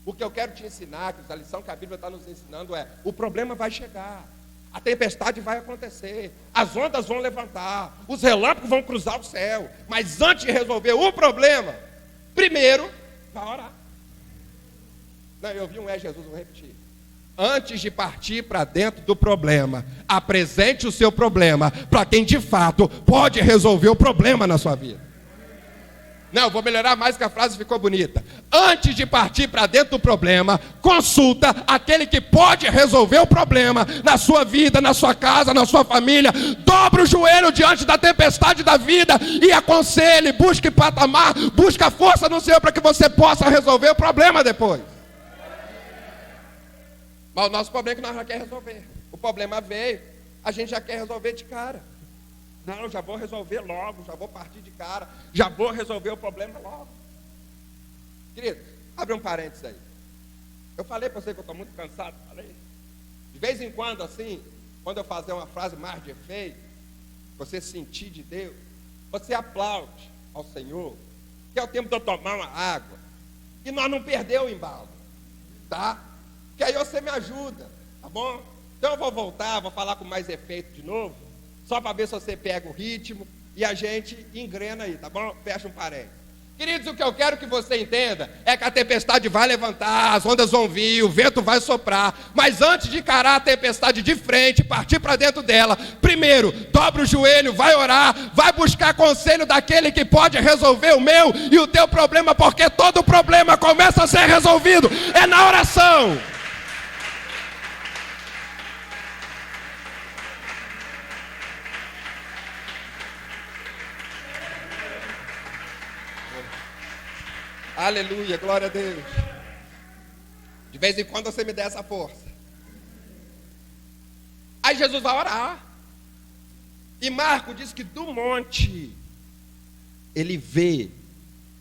O que eu quero te ensinar, que a lição que a Bíblia está nos ensinando é: o problema vai chegar, a tempestade vai acontecer, as ondas vão levantar, os relâmpagos vão cruzar o céu, mas antes de resolver o problema, primeiro vai orar. Não, eu vi um Jesus, vou repetir. Antes de partir para dentro do problema, apresente o seu problema para quem de fato pode resolver o problema na sua vida. Não, vou melhorar mais que a frase ficou bonita. Antes de partir para dentro do problema, consulta aquele que pode resolver o problema na sua vida, na sua casa, na sua família. Dobra o joelho diante da tempestade da vida e aconselhe, busque patamar, busque a força no Senhor para que você possa resolver o problema depois. Mas o nosso problema é que nós já queremos resolver. O problema veio, a gente já quer resolver de cara. Não, já vou resolver logo, já vou partir de cara, já vou resolver o problema logo. Querido, abre um parênteses aí. Eu falei para você que eu estou muito cansado, falei. De vez em quando, assim, quando eu fazer uma frase mais de efeito, você sentir de Deus, você aplaude ao Senhor, que é o tempo de eu tomar uma água, e nós não perdemos o embalo, tá? Que aí você me ajuda, tá bom? Então eu vou voltar, vou falar com mais efeito de novo, só para ver se você pega o ritmo e a gente engrena aí, tá bom? Fecha um parênteses. Queridos, o que eu quero que você entenda é que a tempestade vai levantar, as ondas vão vir, o vento vai soprar, mas antes de encarar a tempestade de frente, partir para dentro dela, primeiro, dobra o joelho, vai orar, vai buscar conselho daquele que pode resolver o meu e o teu problema, porque todo problema começa a ser resolvido, é na oração. Aleluia, glória a Deus. De vez em quando você me dá essa força. Aí Jesus vai orar. E Marcos diz que do monte ele vê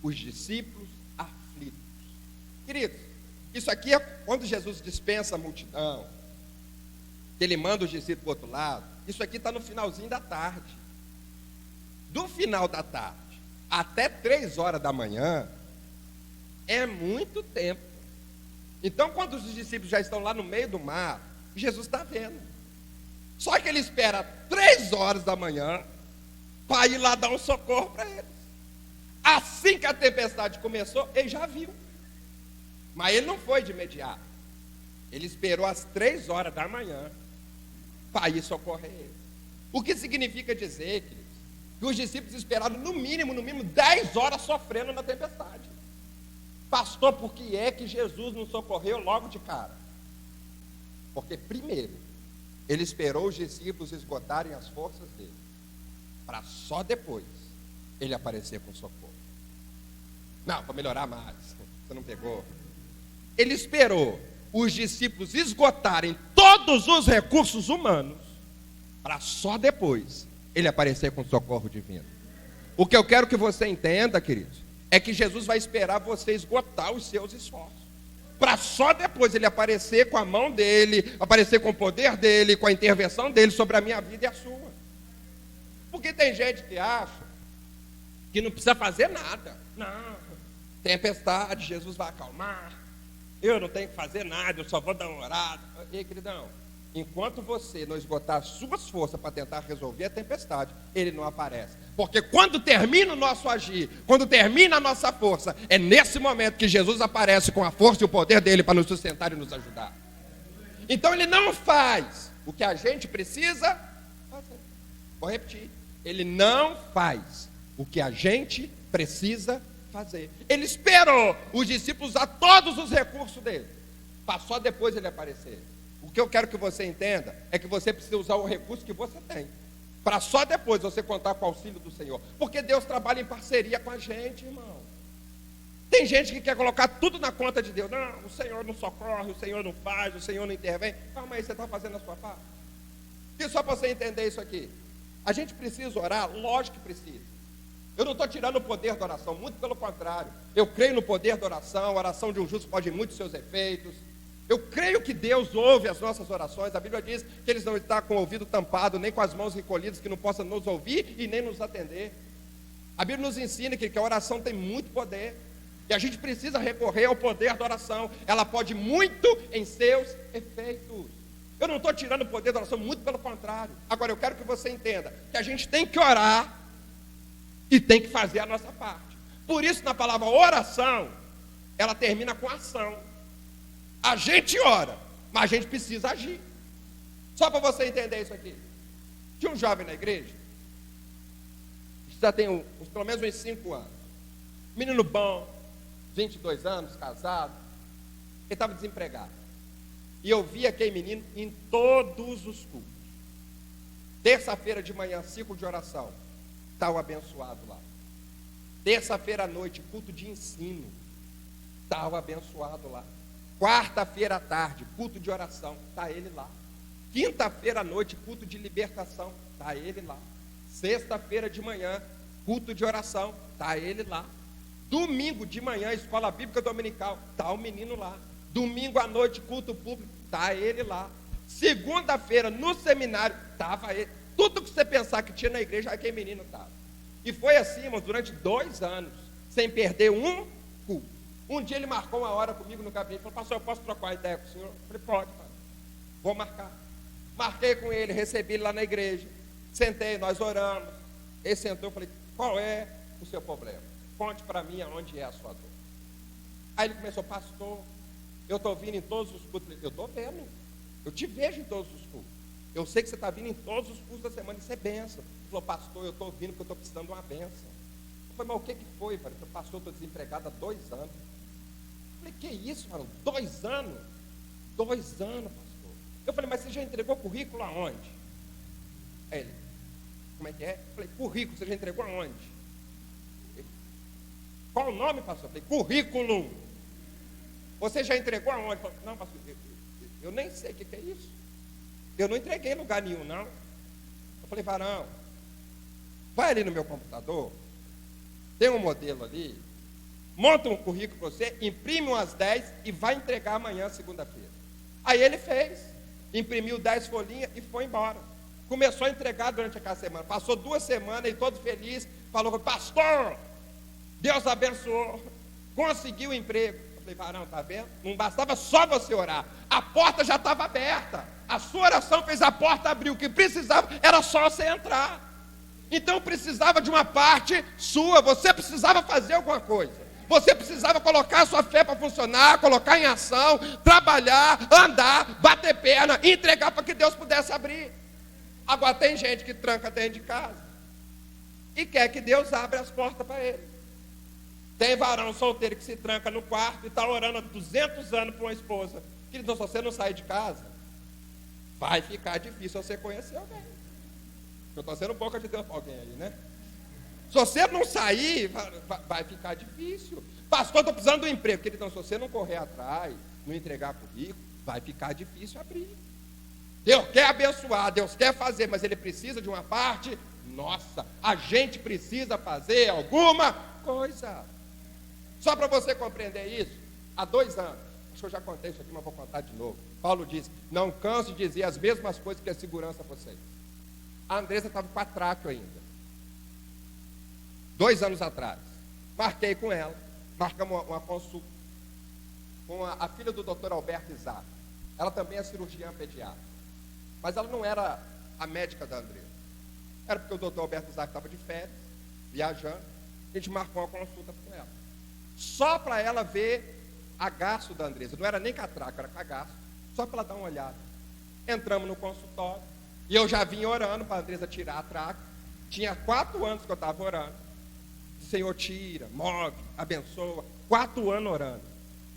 os discípulos aflitos. Queridos, isso aqui é quando Jesus dispensa a multidão, que ele manda os discípulos para o outro lado. Isso aqui está no finalzinho da tarde. Do final da tarde até 3 horas da manhã, é muito tempo. Então, quando os discípulos já estão lá no meio do mar, Jesus está vendo. Só que ele espera 3 horas da manhã para ir lá dar um socorro para eles. Assim que a tempestade começou, ele já viu. Mas ele não foi de imediato. Ele esperou às 3 horas da manhã para ir socorrer eles. O que significa dizer, queridos, que os discípulos esperaram no mínimo 10 horas sofrendo na tempestade. Pastor, por que é que Jesus não socorreu logo de cara? Porque primeiro, ele esperou os discípulos esgotarem as forças dele, para só depois ele aparecer com socorro. Não, para melhorar mais, você não pegou. Ele esperou os discípulos esgotarem todos os recursos humanos, para só depois ele aparecer com socorro divino. O que eu quero que você entenda, queridos, é que Jesus vai esperar você esgotar os seus esforços, para só depois ele aparecer com a mão dele, aparecer com o poder dele, com a intervenção dele sobre a minha vida e a sua. Porque tem gente que acha que não precisa fazer nada. Não, tempestade, Jesus vai acalmar, eu não tenho que fazer nada, eu só vou dar uma orada. Ei, queridão, enquanto você não esgotar as suas forças para tentar resolver a tempestade, ele não aparece. Porque quando termina o nosso agir, quando termina a nossa força, é nesse momento que Jesus aparece com a força e o poder dele para nos sustentar e nos ajudar. Então ele não faz o que a gente precisa fazer. Vou repetir. Ele não faz o que a gente precisa fazer. Ele esperou os discípulos usar todos os recursos dele, para só depois ele aparecer. O que eu quero que você entenda é que você precisa usar o recurso que você tem, para só depois você contar com o auxílio do Senhor. Porque Deus trabalha em parceria com a gente, irmão. Tem gente que quer colocar tudo na conta de Deus. Não, o Senhor não socorre, o Senhor não faz, o Senhor não intervém. Calma aí, você está fazendo a sua parte. E só para você entender isso aqui, a gente precisa orar? Lógico que precisa. Eu não estou tirando o poder da oração, muito pelo contrário. Eu creio no poder da oração, a oração de um justo pode muitos seus efeitos. Eu creio que Deus ouve as nossas orações. A Bíblia diz que Ele não está com o ouvido tampado, nem com as mãos recolhidas, que não possa nos ouvir e nem nos atender. A Bíblia nos ensina que a oração tem muito poder, e a gente precisa recorrer ao poder da oração. Ela pode muito em seus efeitos. Eu não estou tirando o poder da oração, muito pelo contrário. Agora eu quero que você entenda que a gente tem que orar e tem que fazer a nossa parte. Por isso, na palavra oração, ela termina com ação. A gente ora, mas a gente precisa agir. Só para você entender isso aqui. Tinha um jovem na igreja, já tem pelo menos uns 5 anos. Menino bom, 22 anos, casado. Ele estava desempregado. E eu vi aquele menino em todos os cultos. Terça-feira de manhã, ciclo de oração. Está o abençoado lá. Terça-feira à noite, culto de ensino. Está o abençoado lá. Quarta-feira à tarde, culto de oração, está ele lá. Quinta-feira à noite, culto de libertação, está ele lá. Sexta-feira de manhã, culto de oração, está ele lá. Domingo de manhã, escola bíblica dominical, está o menino lá. Domingo à noite, culto público, está ele lá. Segunda-feira, no seminário, estava ele. Tudo que você pensar que tinha na igreja, aquele menino estava. E foi assim, irmão, durante 2 anos, sem perder um culto. Um dia ele marcou uma hora comigo no gabinete, falou: pastor, eu posso trocar uma ideia com o senhor? Eu falei: pode, pai. Vou marcar. Marquei com ele, recebi ele lá na igreja. Sentei, nós oramos. Ele sentou, eu falei: qual é o seu problema? Conte para mim aonde é a sua dor. Aí ele começou: pastor, eu estou vindo em todos os cultos. Eu estou vendo, eu te vejo em todos os cultos. Eu sei que você está vindo em todos os cultos da semana, isso é bênção. Ele falou: pastor, eu estou vindo porque eu estou precisando de uma bênção. Eu falei: mas o que foi? Ele falou: pastor, eu estou desempregado há 2 anos. Eu falei: que isso, mano? 2 anos? 2 anos, pastor. Eu falei: mas você já entregou currículo aonde? Aí ele: como é que é? Eu falei: currículo, você já entregou aonde? Ele: qual o nome, pastor? Eu falei: currículo. Você já entregou aonde? Ele falou: não, pastor, eu nem sei o que é isso. Eu não entreguei em lugar nenhum, não. Eu falei: varão, vai ali no meu computador, tem um modelo ali, monta um currículo para você, imprime umas 10 e vai entregar amanhã, segunda-feira. Aí ele fez, imprimiu 10 folhinhas e foi embora. Começou a entregar durante aquela semana. Passou 2 semanas e todo feliz, falou: pastor, Deus abençoou, conseguiu emprego. Eu falei: varão, está vendo? Não bastava só você orar, a porta já estava aberta. A sua oração fez a porta abrir. O que precisava era só você entrar. Então precisava de uma parte sua. Você precisava fazer alguma coisa. Você precisava colocar a sua fé para funcionar, colocar em ação, trabalhar, andar, bater perna, entregar para que Deus pudesse abrir. Agora tem gente que tranca dentro de casa e quer que Deus abra as portas para ele. Tem varão solteiro que se tranca no quarto e está orando há 200 anos para uma esposa. Querido, se você não sair de casa, vai ficar difícil você conhecer alguém. Eu estou sendo boca de Deus para alguém aí, né? Se você não sair, vai ficar difícil. Pastor, estou precisando de um emprego. Querido, se você não correr atrás, não entregar currículo, vai ficar difícil abrir. Deus quer abençoar, Deus quer fazer, mas Ele precisa de uma parte nossa. A gente precisa fazer alguma coisa. Só para você compreender isso, há 2 anos, acho que eu já contei isso aqui, mas vou contar de novo. Paulo diz: não canso de dizer as mesmas coisas que a segurança a vocês. A Andressa estava com atraco ainda. 2 anos atrás, marquei com ela, marcamos uma consulta com a filha do doutor Alberto Isaac. Ela também é cirurgiã pediatra, mas ela não era a médica da Andressa. Era porque o doutor Alberto Isaac estava de férias, viajando. A gente marcou uma consulta com ela, só para ela ver agaço da Andressa. Não era nem catraco, era cagaço, só para ela dar uma olhada. Entramos no consultório e eu já vinha orando para a Andressa tirar a traca. Tinha 4 anos que eu estava orando. Senhor, tira, move, abençoa. 4 anos orando.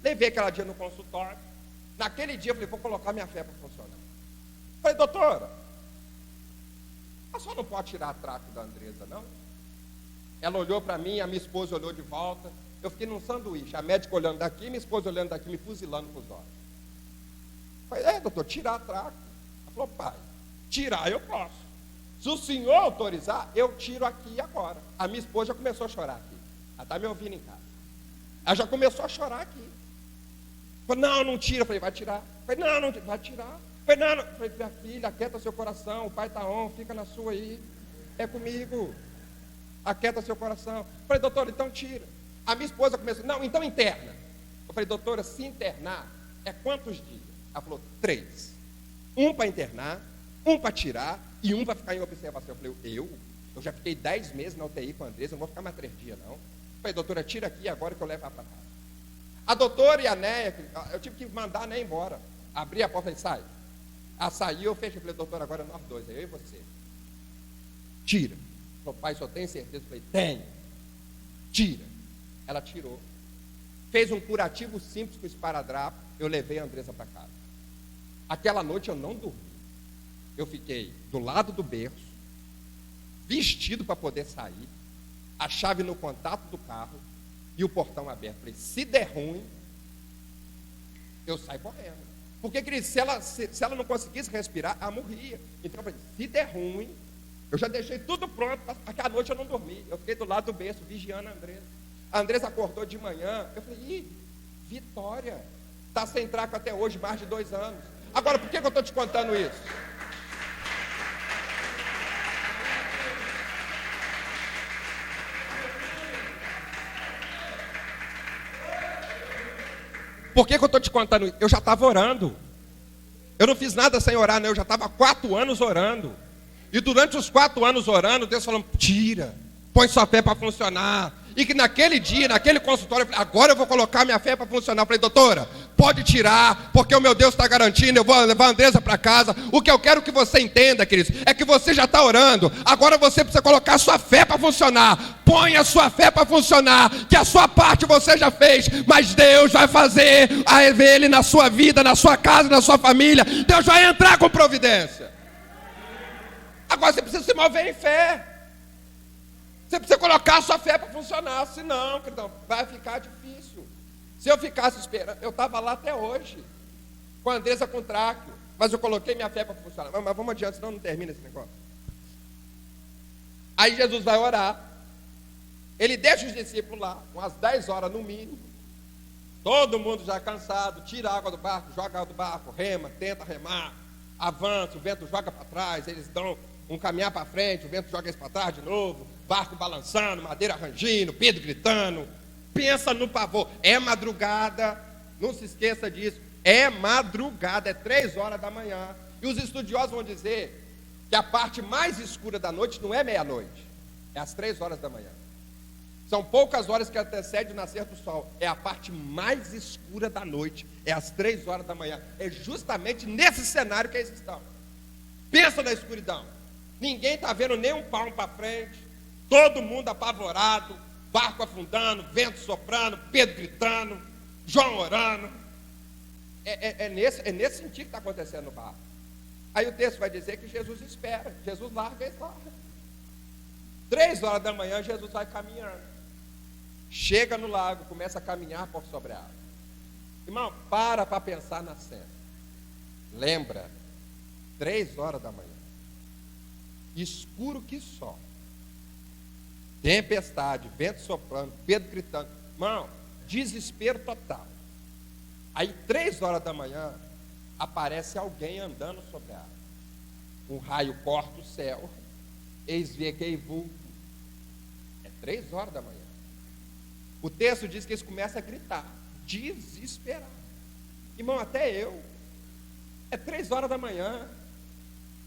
Levei aquela dia no consultório. Naquele dia eu falei: vou colocar minha fé para funcionar. Falei: doutora, a senhora não pode tirar a traca da Andressa, não? Ela olhou para mim, a minha esposa olhou de volta. Eu fiquei num sanduíche, a médica olhando daqui, minha esposa olhando daqui, me fuzilando com os olhos. Falei: doutor, tirar a traca. Ela falou: pai, tirar eu posso. Se o senhor autorizar, eu tiro aqui e agora. A minha esposa já começou a chorar aqui. Ela está me ouvindo em casa. Ela já começou a chorar aqui. Falei: não tira. Eu falei: vai tirar. Falei: não, vai tirar. Falei: não. Falei: minha filha, aquieta seu coração, o pai está on, fica na sua aí. É comigo. Aquieta seu coração. Falei: doutora, então tira. A minha esposa começou: não, então interna. Eu falei: doutora, se internar, é quantos dias? Ela falou: 3. Um para internar, um para tirar e um para ficar em observação. Eu falei: eu já fiquei 10 meses na UTI com a Andressa, não vou ficar mais 3 dias, não. Eu falei: doutora, tira aqui agora que eu levo ela para casa. A doutora e a Néia, eu tive que mandar a Néia embora. Abri a porta e falei: sai. Ela saiu, eu fechei. Eu falei: doutora, agora nós 2, eu e você. Tira. Falei: pai, só tem certeza? Eu falei: tenho. Tira. Ela tirou. Fez um curativo simples com esparadrapo. Eu levei a Andressa para casa. Aquela noite eu não dormi. Eu fiquei do lado do berço, vestido para poder sair, a chave no contato do carro e o portão aberto. Falei: se der ruim, eu saio correndo. Porque, querido, se ela não conseguisse respirar, ela morria. Então eu falei: se der ruim, eu já deixei tudo pronto. Aquela noite eu não dormi. Eu fiquei do lado do berço, vigiando a Andressa. A Andressa acordou de manhã. Eu falei: ih, Vitória, Está sem traco até hoje, mais de 2 anos. Agora, por que eu estou te contando isso? Por que eu estou te contando isso? Eu já estava orando. Eu não fiz nada sem orar, não. Eu já estava há 4 anos orando. E durante os 4 anos orando, Deus falou, tira, põe sua fé para funcionar. E que naquele dia, naquele consultório, eu falei, agora eu vou colocar minha fé para funcionar. Eu falei, doutora, pode tirar, porque o meu Deus está garantindo, eu vou levar a Andresa para casa. O que eu quero que você entenda, queridos, é que você já está orando. Agora você precisa colocar a sua fé para funcionar. Põe a sua fé para funcionar, que a sua parte você já fez, mas Deus vai fazer a Ele na sua vida, na sua casa, na sua família. Deus vai entrar com providência. Agora você precisa se mover em fé. Você precisa colocar a sua fé para funcionar, senão, querido, vai ficar difícil. Se eu ficasse esperando, eu estava lá até hoje, com a Andresa com tráqueo, mas eu coloquei minha fé para funcionar. Mas vamos adiante, senão não termina esse negócio. Aí Jesus vai orar, ele deixa os discípulos lá, umas 10 horas no mínimo, todo mundo já cansado, tira a água do barco, joga a água do barco, rema, tenta remar, avança, o vento joga para trás, eles dão um caminhar para frente, o vento joga eles para trás de novo, barco balançando, madeira rangindo, Pedro gritando. Pensa no pavor, é madrugada, não se esqueça disso, é madrugada, é 3 horas da manhã, e os estudiosos vão dizer que a parte mais escura da noite não é meia-noite, é às 3 horas da manhã. São poucas horas que antecede o nascer do sol, é a parte mais escura da noite, é às 3 horas da manhã, é justamente nesse cenário que eles estão. Pensa na escuridão, ninguém está vendo nem um palmo para frente, todo mundo apavorado, barco afundando, vento soprando, Pedro gritando, João orando. É nesse sentido que está acontecendo no barco. Aí o texto vai dizer que Jesus espera, Jesus larga, eles largam. 3 horas da manhã, Jesus vai caminhando. Chega no lago, começa a caminhar por sobre a água. Irmão, para pensar na cena. Lembra, 3 horas da manhã, escuro que só, tempestade, vento soprando, Pedro gritando, irmão, desespero total. Aí 3 horas da manhã, aparece alguém andando sobre a água. Um raio corta o céu, eis vê aquele vulto. É 3 horas da manhã. O texto diz que eles começam a gritar, desesperado. Irmão, até eu. É 3 horas da manhã.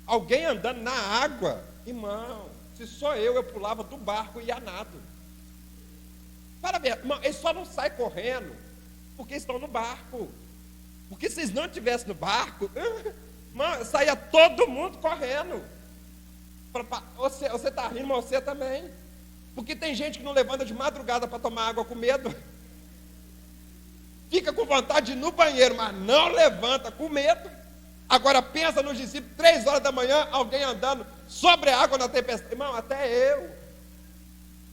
Alguém andando na água. Irmão, se sou eu pulava do barco e ia nado. Para ver, irmão, eles só não saem correndo porque estão no barco. Porque se eles não estivessem no barco, irmão, saía todo mundo correndo. Você está rindo, mas você também. Porque tem gente que não levanta de madrugada para tomar água com medo. Fica com vontade de ir no banheiro, mas não levanta com medo. Agora pensa nos discípulos, 3 horas da manhã, alguém andando sobre a água na tempestade. Irmão, até eu.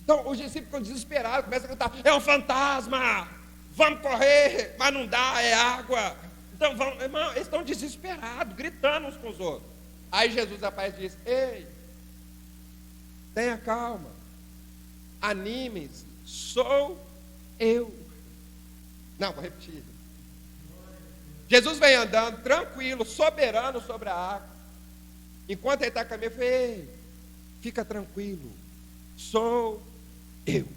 Então os discípulos ficam desesperados, começam a gritar, é um fantasma, vamos correr, mas não dá, é água. Então, irmão, eles estão desesperados, gritando uns com os outros. Aí Jesus aparece e diz, ei, tenha calma, anime-se, sou eu. Não, vou repetir. Jesus vem andando tranquilo, soberano sobre a água. Enquanto ele está caminhando, eu falei, ei, fica tranquilo, sou eu.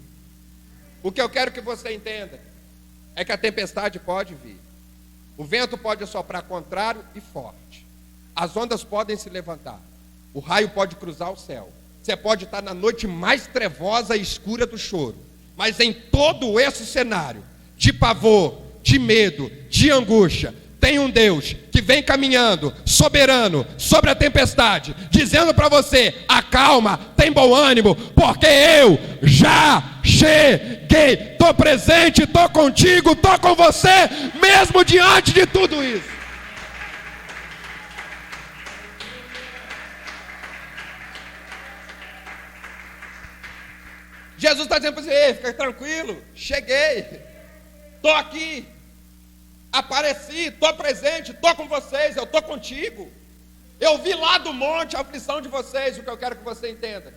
O que eu quero que você entenda é que a tempestade pode vir. O vento pode soprar contrário e forte. As ondas podem se levantar. O raio pode cruzar o céu. Você pode estar na noite mais trevosa e escura do choro. Mas em todo esse cenário de pavor, de medo, de angústia, tem um Deus que vem caminhando, soberano, sobre a tempestade, dizendo para você, acalma, tem bom ânimo, porque eu já cheguei, estou presente, estou contigo, estou com você, mesmo diante de tudo isso. Jesus está dizendo para você, ei, fica tranquilo, cheguei, estou aqui, apareci, estou presente, estou com vocês, eu estou contigo. Eu vi lá do monte a aflição de vocês, o que eu quero que você entenda.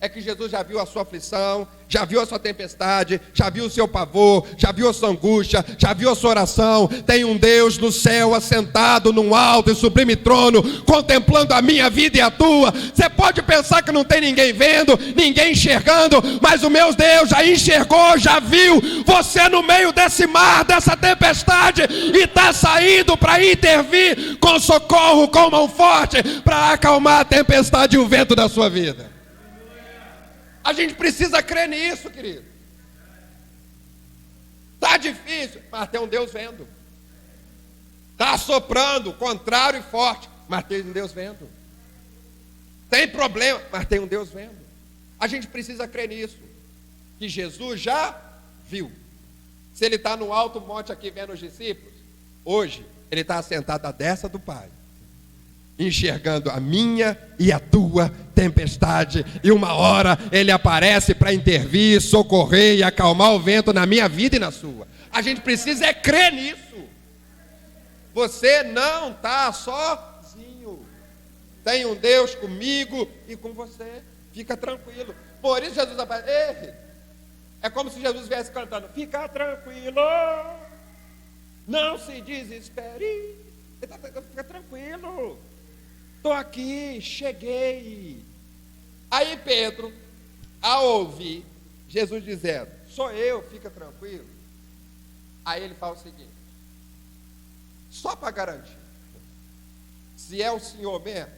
é que Jesus já viu a sua aflição, já viu a sua tempestade, já viu o seu pavor, já viu a sua angústia, já viu a sua oração. Tem um Deus no céu assentado num alto e sublime trono, contemplando a minha vida e a tua. Você pode pensar que não tem ninguém vendo, ninguém enxergando, mas o meu Deus já enxergou, já viu você no meio desse mar, dessa tempestade, e está saindo para intervir com socorro, com mão forte, para acalmar a tempestade e o vento da sua vida. A gente precisa crer nisso, querido. Está difícil, mas tem um Deus vendo. Está soprando, contrário e forte, mas tem um Deus vendo. Tem problema, mas tem um Deus vendo. A gente precisa crer nisso, que Jesus já viu. Se ele está no alto monte aqui vendo os discípulos, hoje ele está assentado à destra do Pai, enxergando a minha e a tua tempestade, e uma hora ele aparece para intervir, socorrer e acalmar o vento na minha vida e na sua. A gente precisa é crer nisso. Você não está sozinho, tem um Deus comigo e com você, fica tranquilo. Por isso Jesus aparece. É como se Jesus estivesse cantando: fica tranquilo, não se desespere. Fica tranquilo, estou aqui, cheguei. Aí Pedro, ao ouvir Jesus dizendo: sou eu, fica tranquilo. Aí ele fala o seguinte: só para garantir, se é o Senhor mesmo,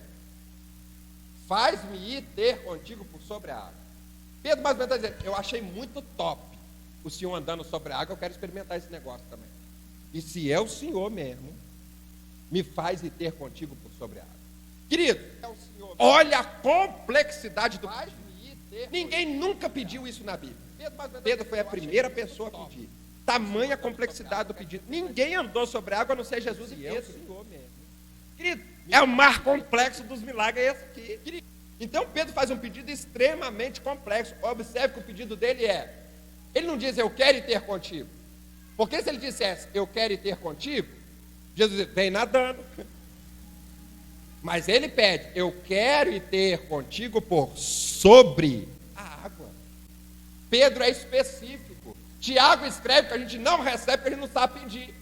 faz-me ir ter contigo por sobre a água. Pedro mais ou menos está dizendo: eu achei muito top o Senhor andando sobre a água, eu quero experimentar esse negócio também. E se é o Senhor mesmo, me faz ir ter contigo por sobre a água. Querido, é o Senhor. Olha a complexidade do pedido. Ninguém nunca pediu isso na Bíblia. Pedro foi a primeira pessoa a pedir. Tamanha complexidade do pedido. Ninguém andou sobre a água a não ser Jesus e Pedro. É o Senhor mesmo. Querido, é o mar complexo dos milagres, é esse aqui. Querido, então Pedro faz um pedido extremamente complexo. Observe que o pedido dele é: ele não diz eu quero ir ter contigo. Porque se ele dissesse eu quero ir ter contigo, Jesus diz, vem nadando. Mas ele pede: eu quero ir ter contigo por sobre a água. Pedro é específico. Tiago escreve que a gente não recebe porque a gente não sabe pedir.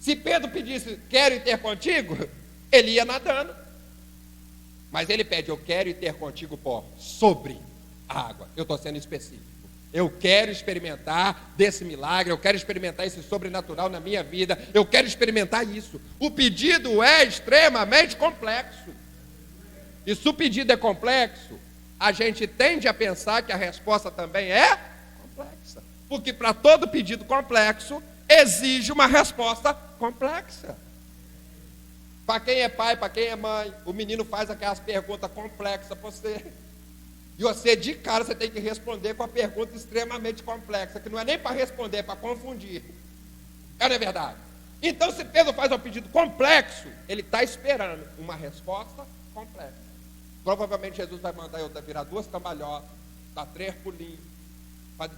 Se Pedro pedisse quero ir ter contigo, ele ia nadando. Mas ele pede: eu quero ir ter contigo por sobre a água. Eu estou sendo específico. Eu quero experimentar desse milagre, eu quero experimentar esse sobrenatural na minha vida, eu quero experimentar isso. O pedido é extremamente complexo. E se o pedido é complexo, a gente tende a pensar que a resposta também é complexa. Porque para todo pedido complexo, exige uma resposta complexa. Para quem é pai, para quem é mãe, o menino faz aquelas perguntas complexas para você. E você, de cara, você tem que responder com a pergunta extremamente complexa, que não é nem para responder, é para confundir. Não é verdade? Então, se Pedro faz um pedido complexo, ele está esperando uma resposta complexa. Provavelmente Jesus vai mandar eu virar 2 cambalhotas, dar 3 pulinhos.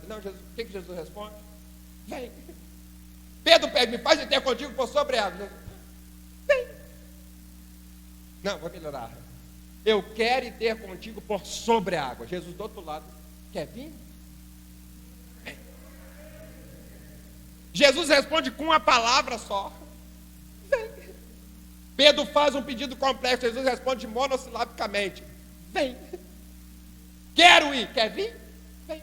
Não, Jesus, o que Jesus responde? Vem. Pedro pede: me faz ir ter contigo por sobre a água. Jesus, vem. Não, vou melhorar. Eu quero ir ter contigo por sobre a água. Jesus do outro lado: quer vir? Vem. Jesus responde com uma palavra só: vem. Pedro faz um pedido complexo, Jesus responde monossilabicamente: vem. Quero ir, quer vir? Vem.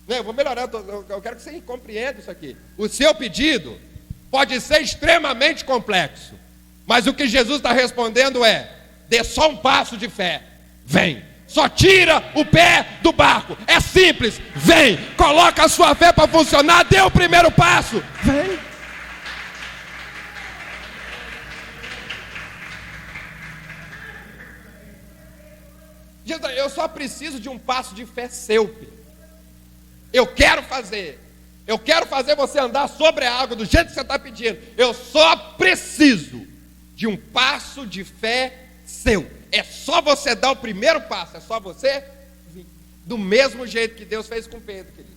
Eu vou melhorar, eu quero que você compreenda isso aqui. O seu pedido pode ser extremamente complexo, mas o que Jesus está respondendo é: dê só um passo de fé, vem. Só tira o pé do barco, é simples, vem. Coloca a sua fé para funcionar, dê o primeiro passo, vem. Jesus, eu só preciso de um passo de fé seu, Pedro. Eu quero fazer você andar sobre a água do jeito que você está pedindo. Eu só preciso de um passo de fé seu. É só você dar o primeiro passo, é só você vir. Do mesmo jeito que Deus fez com Pedro, querido.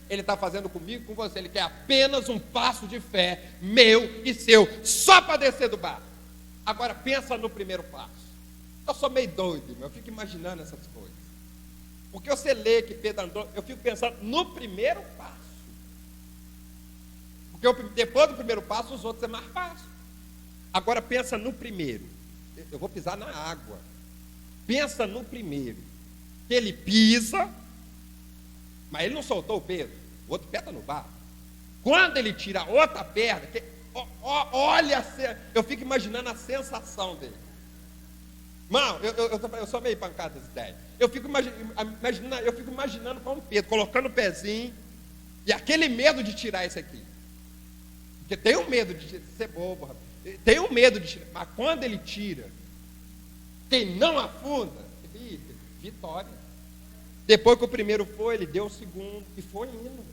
Ele está fazendo comigo e com você. Ele quer apenas um passo de fé, meu e seu, só para descer do barco. Agora pensa no primeiro passo. Eu sou meio doido, eu fico imaginando essas coisas. porque você lê que Pedro andou, eu fico pensando no primeiro passo. Porque depois do primeiro passo, os outros é mais fácil. Agora pensa no primeiro. Eu vou pisar na água. Pensa no primeiro. Que ele pisa, mas ele não soltou o Pedro. O outro pé está no barro. Quando ele tira a outra perna, olha, eu fico imaginando a sensação dele. Mano, eu sou meio pancada das ideias. Eu fico imaginando como Pedro, colocando o pezinho, e aquele medo de tirar isso aqui. Porque tem um medo de ser bobo, rapaz. Tem um medo de tirar. Mas quando ele tira, quem não afunda, vitória. Depois que o primeiro foi, ele deu o segundo e foi indo.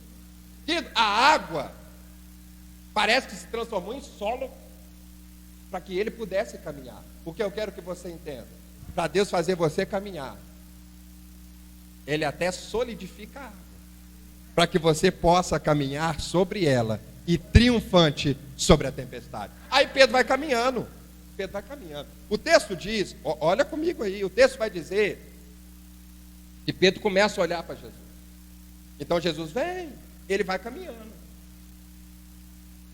A água parece que se transformou em solo para que ele pudesse caminhar. Porque eu quero que você entenda. Para Deus fazer você caminhar, Ele até solidifica a água, para que você possa caminhar sobre ela e triunfante sobre a tempestade. Aí Pedro vai caminhando. Pedro vai caminhando. O texto diz, olha comigo aí, o texto vai dizer que Pedro começa a olhar para Jesus. Então Jesus vem, ele vai caminhando.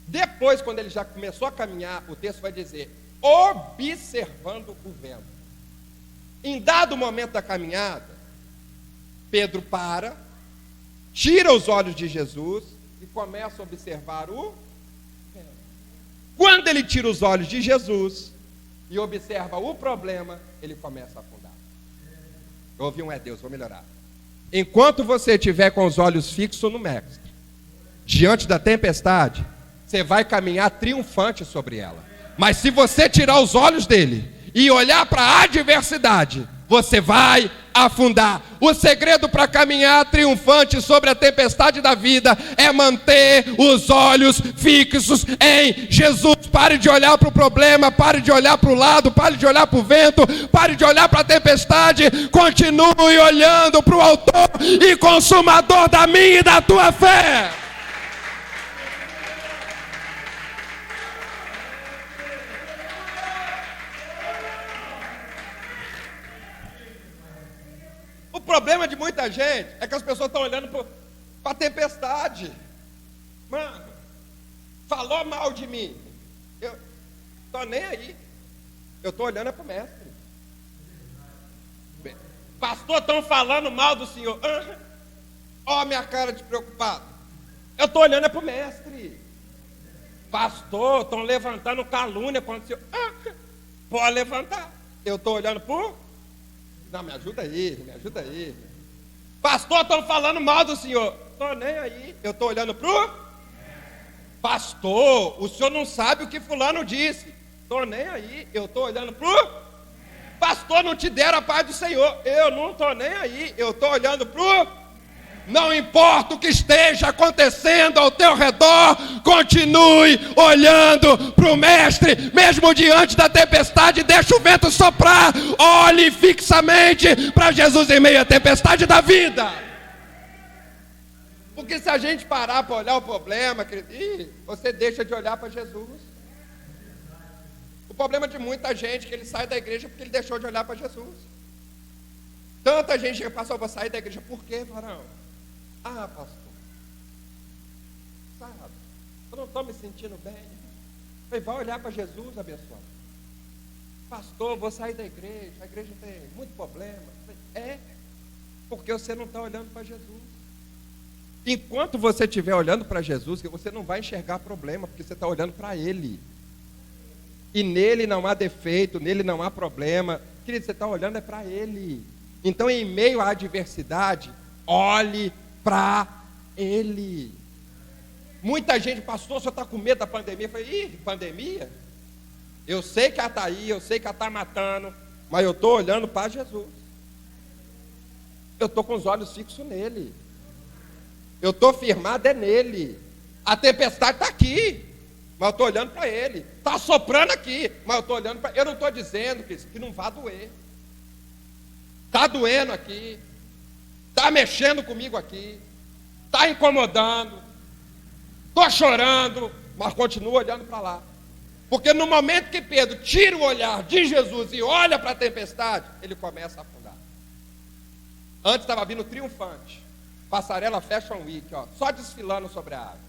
Depois, quando ele já começou a caminhar, o texto vai dizer, observando o vento. Em dado momento da caminhada, Pedro para, tira os olhos de Jesus e começa a observar o vento. Quando ele tira os olhos de Jesus e observa o problema, ele começa a afundar. Eu ouvi um Deus, vou melhorar. Enquanto você estiver com os olhos fixos no Mestre, diante da tempestade, você vai caminhar triunfante sobre ela. Mas se você tirar os olhos dele e olhar para a adversidade, você vai afundar. O segredo para caminhar triunfante sobre a tempestade da vida é manter os olhos fixos em Jesus. Pare de olhar para o problema, pare de olhar para o lado, pare de olhar para o vento, pare de olhar para a tempestade. Continue olhando para o autor e consumador da minha e da tua fé. O problema de muita gente é que as pessoas estão olhando para a tempestade. Mano, falou mal de mim, eu estou nem aí. Eu estou olhando para o Mestre. Pastor, estão falando mal do Senhor. Ó, minha cara de preocupado. Eu estou olhando para o Mestre. Pastor, estão levantando calúnia contra o Senhor. Pode levantar. Eu estou olhando para o... Não, me ajuda aí, me ajuda aí. Pastor, estão falando mal do Senhor. Estou nem aí. Eu estou olhando para o... Pastor, o senhor não sabe o que fulano disse. Estou nem aí. Eu estou olhando para o... Pastor, não te deram a paz do Senhor. Eu não estou nem aí. Eu estou olhando para o... Não importa o que esteja acontecendo ao teu redor, continue olhando para o Mestre, mesmo diante da tempestade, deixa o vento soprar, olhe fixamente para Jesus em meio à tempestade da vida. Porque se a gente parar para olhar o problema, você deixa de olhar para Jesus. O problema de muita gente é que ele sai da igreja porque ele deixou de olhar para Jesus. Tanta gente que passou, vou sair da igreja, por quê, varão? Pastor, sabe, eu não estou me sentindo bem. Falei, vai olhar para Jesus, abençoado. Pastor, vou sair da igreja, a igreja tem muito problema. Falei, porque você não está olhando para Jesus. Enquanto você estiver olhando para Jesus, você não vai enxergar problema, porque você está olhando para Ele. E nele não há defeito, nele não há problema. Querido, você está olhando para Ele. Então, em meio à adversidade, olhe para Ele. Muita gente, pastor, o senhor está com medo da pandemia? Eu falei, pandemia? Eu sei que ela está aí, eu sei que ela está matando, mas eu estou olhando para Jesus. Eu estou com os olhos fixos nele. Eu estou firmado nele. A tempestade está aqui, mas eu estou olhando para Ele. Está soprando aqui, mas eu estou olhando para Ele. Eu não estou dizendo que não vai doer. Está doendo aqui. Está mexendo comigo aqui, está incomodando, estou chorando, mas continuo olhando para lá. Porque no momento que Pedro tira o olhar de Jesus e olha para a tempestade, ele começa a afundar. Antes estava vindo triunfante. Passarela Fashion Week, ó, só desfilando sobre a água.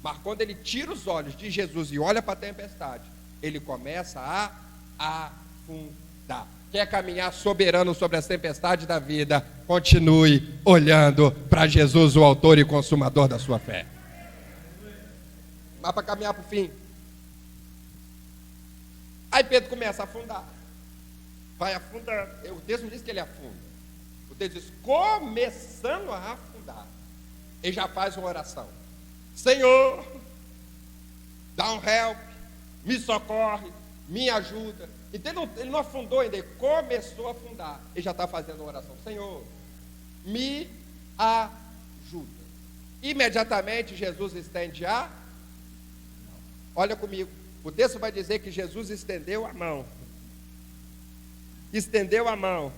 Mas quando ele tira os olhos de Jesus e olha para a tempestade, ele começa a afundar. Quer caminhar soberano sobre as tempestades da vida? Continue olhando para Jesus, o autor e consumador da sua fé. Mas para caminhar para o fim. Aí Pedro começa a afundar. Vai afundando. O texto diz que ele afunda. O texto diz, começando a afundar. Ele já faz uma oração. Senhor, dá um help, me socorre, me ajuda. Então ele não afundou ainda, ele começou a afundar. Ele já está fazendo uma oração. Senhor, me ajuda. Imediatamente Jesus estende a... Olha comigo. O texto vai dizer que Jesus estendeu a mão. Estendeu a mão.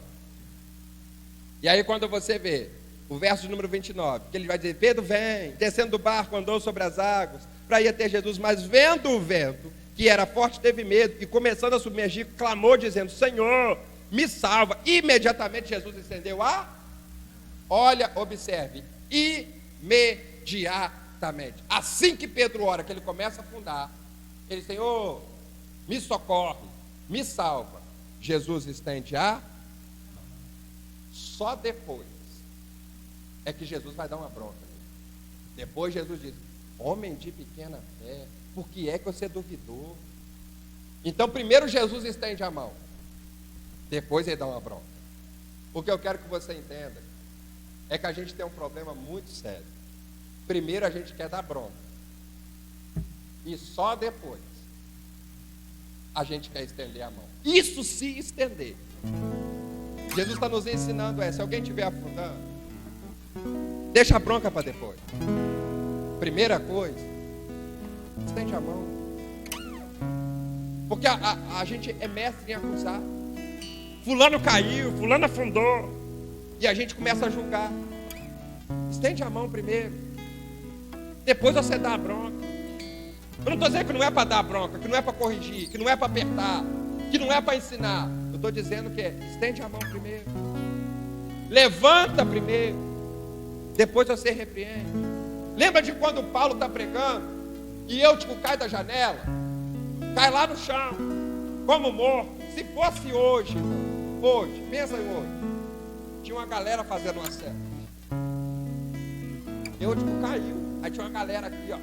E aí quando você vê o verso de número 29, que ele vai dizer, Pedro vem, descendo do barco, andou sobre as águas, para ir até Jesus, mas vendo o vento, que era forte, teve medo, e começando a submergir, clamou dizendo, Senhor, me salva. Imediatamente Jesus estendeu a... Olha, observe, imediatamente. Assim que Pedro ora, que ele começa a afundar, ele, Senhor, me socorre, me salva. Jesus estende a... Só depois é que Jesus vai dar uma bronca. Depois Jesus diz, homem de pequena fé, por que é que você duvidou? Então primeiro Jesus estende a mão, depois ele dá uma bronca. O que eu quero que você entenda é que a gente tem um problema muito sério. Primeiro a gente quer dar bronca, e só depois a gente quer estender a mão. Isso se estender. Jesus está nos ensinando, se alguém estiver afundando, deixa a bronca para depois. Primeira coisa, estende a mão. Porque a gente é mestre em acusar. Fulano caiu, fulano afundou. E a gente começa a julgar. Estende a mão primeiro. Depois você dá a bronca. Eu não estou dizendo que não é para dar a bronca, que não é para corrigir, que não é para apertar, que não é para ensinar. Eu estou dizendo que estende a mão primeiro. Levanta primeiro. Depois você repreende. Lembra de quando Paulo está pregando e Eutico cai da janela? Cai lá no chão, como morto. Se fosse hoje, irmão, hoje, pensa em hoje, tinha uma galera fazendo uma cela. Eutico caiu, aí tinha uma galera aqui, ó,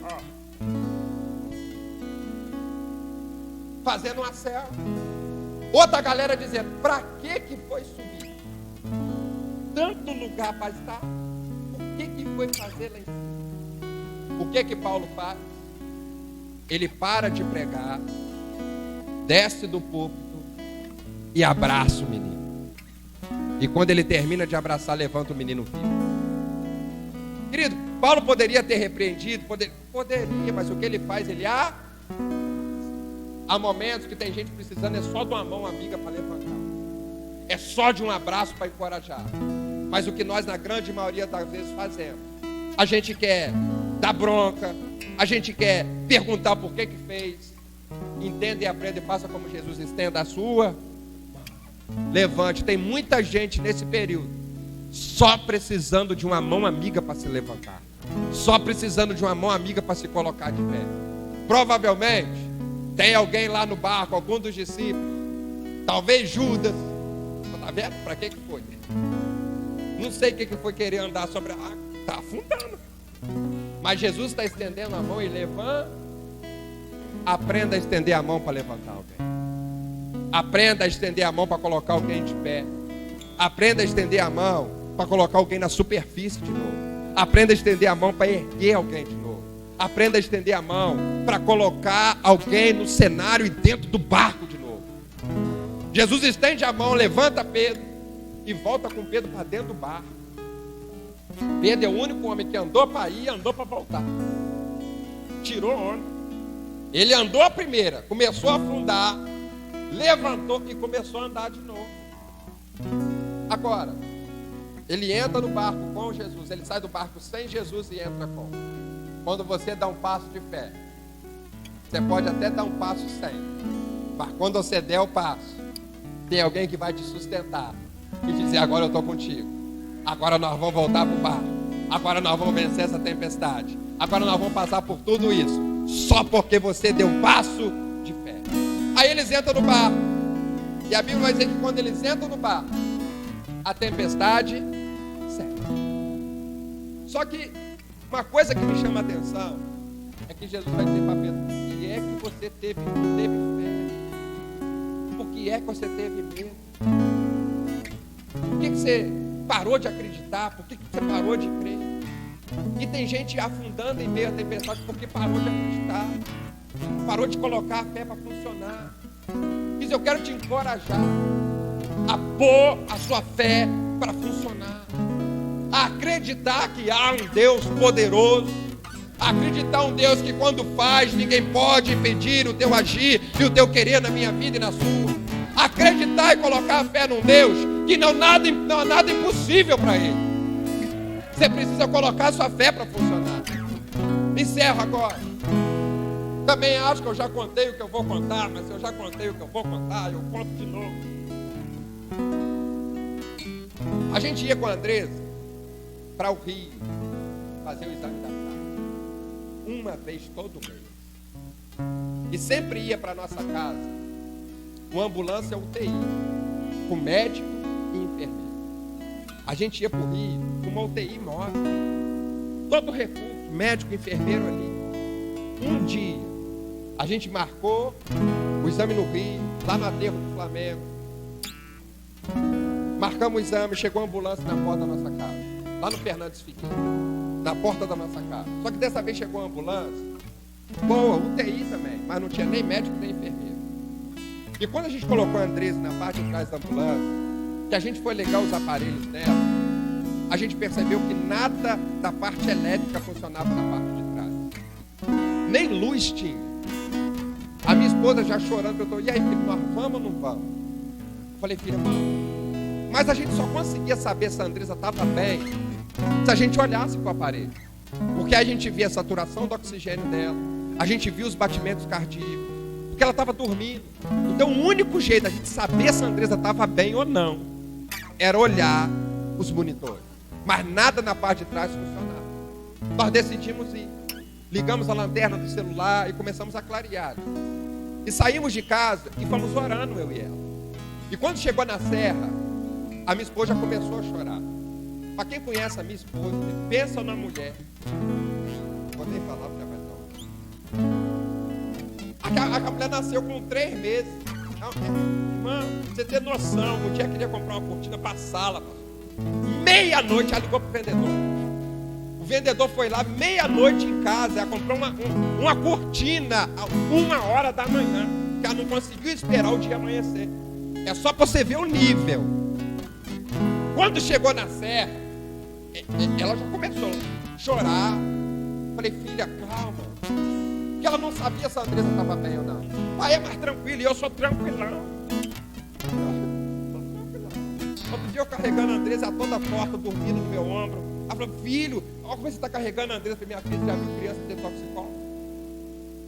fazendo uma cela. Outra galera dizendo, para que foi subir? Tanto lugar para estar, o que foi fazer lá em cima? O que Paulo faz? Ele para de pregar, desce do púlpito e abraça o menino. E quando ele termina de abraçar, levanta o menino vivo. Querido, Paulo poderia ter repreendido, poderia, mas o que ele faz? Ele há momentos que tem gente precisando é só de uma mão amiga para levantar, é só de um abraço para encorajar. Mas o que nós na grande maioria das vezes fazemos, a gente quer dar bronca, a gente quer perguntar por que fez. Entenda e aprenda e faça como Jesus, estenda a sua mão. Levante. Tem muita gente nesse período só precisando de uma mão amiga para se levantar, só precisando de uma mão amiga para se colocar de pé. Provavelmente tem alguém lá no barco, algum dos discípulos, talvez Judas. Está vendo? Para que foi? Não sei o que foi querer andar sobre a água. Está afundando. Mas Jesus está estendendo a mão e levanta. Aprenda a estender a mão para levantar alguém. Aprenda a estender a mão para colocar alguém de pé. Aprenda a estender a mão para colocar alguém na superfície de novo. Aprenda a estender a mão para erguer alguém de novo. Aprenda a estender a mão para colocar alguém no cenário e dentro do barco de novo. Jesus estende a mão, levanta Pedro e volta com Pedro para dentro do barco. Pedro é o único homem que andou para ir e andou para voltar. Tirou onda. Ele andou a primeira, começou a afundar, levantou e começou a andar de novo. Agora, ele entra no barco com Jesus, ele sai do barco sem Jesus e entra com. Quando você dá um passo de fé, você pode até dar um passo sem, mas quando você der o passo, tem alguém que vai te sustentar e dizer, agora eu estou contigo. Agora nós vamos voltar para o barco. Agora nós vamos vencer essa tempestade. Agora nós vamos passar por tudo isso. Só porque você deu um passo de fé. Aí eles entram no barco. E a Bíblia vai dizer que quando eles entram no barco, a tempestade cessa. Só que uma coisa que me chama a atenção é que Jesus vai dizer para Pedro: por que é que você teve fé? Por que é que você teve medo? Por que você parou de acreditar? Por que você parou de crer? E tem gente afundando em meio à tempestade porque parou de acreditar, parou de colocar a fé para funcionar. Diz: eu quero te encorajar a pôr a sua fé para funcionar, a acreditar que há um Deus poderoso, a acreditar um Deus que quando faz ninguém pode impedir o teu agir e o teu querer na minha vida e na sua. Acreditar e colocar a fé num Deus que não há nada impossível para Ele. Você precisa colocar a sua fé para funcionar. Encerro agora. Também acho que eu já contei o que eu vou contar, mas se eu já contei o que eu vou contar, eu conto de novo. A gente ia com a Andresa para o Rio fazer o exame da prata, uma vez todo mês. E sempre ia para nossa casa uma ambulância UTI, com médico e enfermeiro. A gente ia para o Rio com uma UTI móvel, todo recurso, médico e enfermeiro ali. Um dia a gente marcou o exame no Rio, lá no aterro do Flamengo. Marcamos o exame, chegou a ambulância na porta da nossa casa, lá no Fernandes Figueiredo, na porta da nossa casa. Só que dessa vez chegou a ambulância, boa, UTI também, mas não tinha nem médico nem enfermeiro. E quando a gente colocou a Andresa na parte de trás da ambulância, que a gente foi ligar os aparelhos dela, a gente percebeu que nada da parte elétrica funcionava na parte de trás. Nem luz tinha. A minha esposa já chorando, perguntou: e aí, filho, nós vamos ou não vamos? Eu falei: filha, vamos. Mas a gente só conseguia saber se a Andresa estava bem se a gente olhasse para o aparelho. Porque aí a gente via a saturação do oxigênio dela, a gente via os batimentos cardíacos, porque ela estava dormindo. Então o único jeito da gente saber se a Andresa estava bem ou não era olhar os monitores. Mas nada na parte de trás funcionava. Nós decidimos ir. Ligamos a lanterna do celular e começamos a clarear. E saímos de casa e fomos orando, eu e ela. E quando chegou na serra, a minha esposa já começou a chorar. Para quem conhece a minha esposa, pensa na mulher. Não vou nem falar porque vai dar. A mulher nasceu com 3 meses. Irmão, você tem noção, um dia queria comprar uma cortina para a sala. Meia-noite ela ligou para o vendedor. O vendedor foi lá, meia-noite em casa, ela comprou uma cortina a 1h da manhã, que ela não conseguiu esperar o dia amanhecer. É só para você ver o nível. Quando chegou na serra, ela já começou a chorar. Falei: filha, calma. Porque ela não sabia se a Andresa estava bem ou não. Pai é mais tranquilo e eu sou tranquilão. Outro dia eu carregando a Andresa a toda porta, dormindo no meu ombro. Ela falou: filho, olha como você está carregando a Andresa. Eu falei: minha filha, já viu criança ter toxicólogo?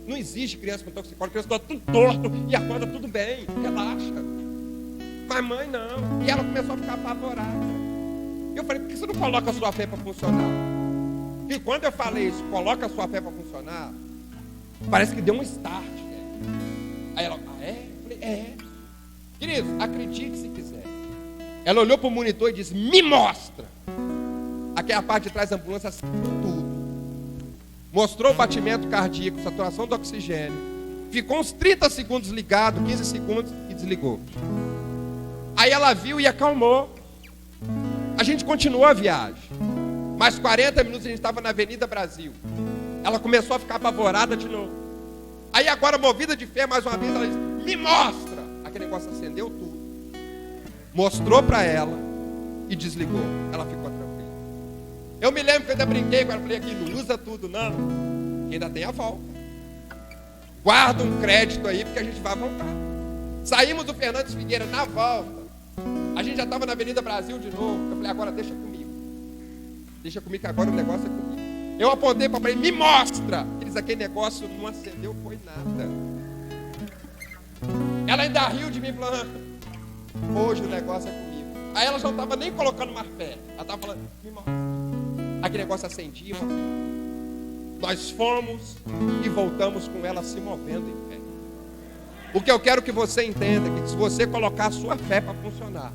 Não existe criança com toxicólogo. Criança está tudo torto e acorda tudo bem. Relaxa. Mas mãe não. E ela começou a ficar apavorada. Eu falei: por que você não coloca a sua fé para funcionar? E quando eu falei isso, coloca a sua fé para funcionar, parece que deu um start. Aí ela: ah, é? Eu falei: é. Queridos, acredite se quiser. Ela olhou para o monitor e disse: me mostra. Aquela parte de trás da ambulância, tudo. Mostrou o batimento cardíaco, saturação do oxigênio. Ficou uns 30 segundos ligado, 15 segundos e desligou. Aí ela viu e acalmou. A gente continuou a viagem. Mais 40 minutos a gente estava na Avenida Brasil. Ela começou a ficar apavorada de novo. Aí agora, movida de fé, mais uma vez, ela disse: me mostra. Aquele negócio acendeu tudo. Mostrou para ela e desligou. Ela ficou tranquila. Eu me lembro que eu ainda brinquei com ela. Falei: aqui, não usa tudo não, que ainda tem a volta. Guarda um crédito aí, porque a gente vai voltar. Saímos do Fernandes Figueiredo, na volta a gente já estava na Avenida Brasil de novo. Eu falei: agora deixa comigo. Deixa comigo que agora o negócio é comigo. Eu apontei para ele: me mostra. Eles: aquele negócio não acendeu, foi nada. Ela ainda riu de mim, falando: hoje o negócio é comigo. Aí ela já não estava nem colocando mais fé. Ela estava falando, irmão, aquele negócio acendia, irmão. Nós fomos e voltamos com ela se movendo em fé. O que eu quero que você entenda é que se você colocar a sua fé para funcionar,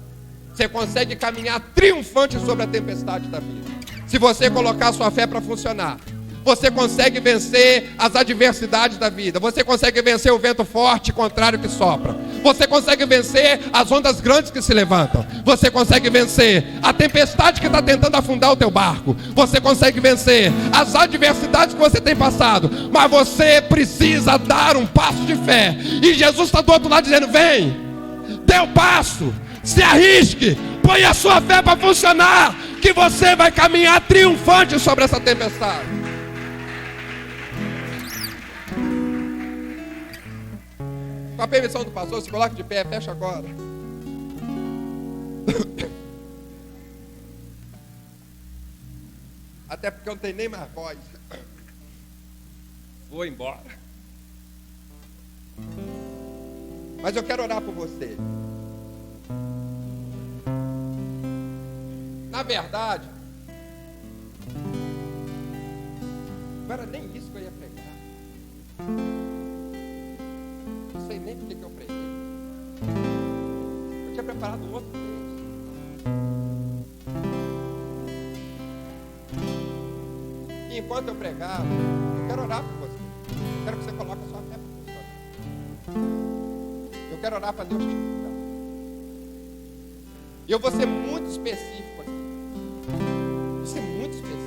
você consegue caminhar triunfante sobre a tempestade da vida. Se você colocar a sua fé para funcionar, você consegue vencer as adversidades da vida. Você consegue vencer o vento forte e contrário que sopra. Você consegue vencer as ondas grandes que se levantam. Você consegue vencer a tempestade que está tentando afundar o teu barco. Você consegue vencer as adversidades que você tem passado. Mas você precisa dar um passo de fé. E Jesus está do outro lado dizendo, vem, dê o passo, se arrisque, põe a sua fé para funcionar, que você vai caminhar triunfante sobre essa tempestade. Com a permissão do pastor, se coloque de pé, fecha agora. Até porque eu não tenho nem mais voz. Vou embora. Mas eu quero orar por você. Na verdade, não era nem isso que eu ia pregar. Não sei nem porque que eu preguei. Eu tinha preparado um outro texto. E enquanto eu pregava, eu quero orar por você. Eu quero que você coloque a sua fé para funcionar. Eu quero orar para Deus te cuidar. E eu vou ser muito específico aqui. Vou ser muito específico.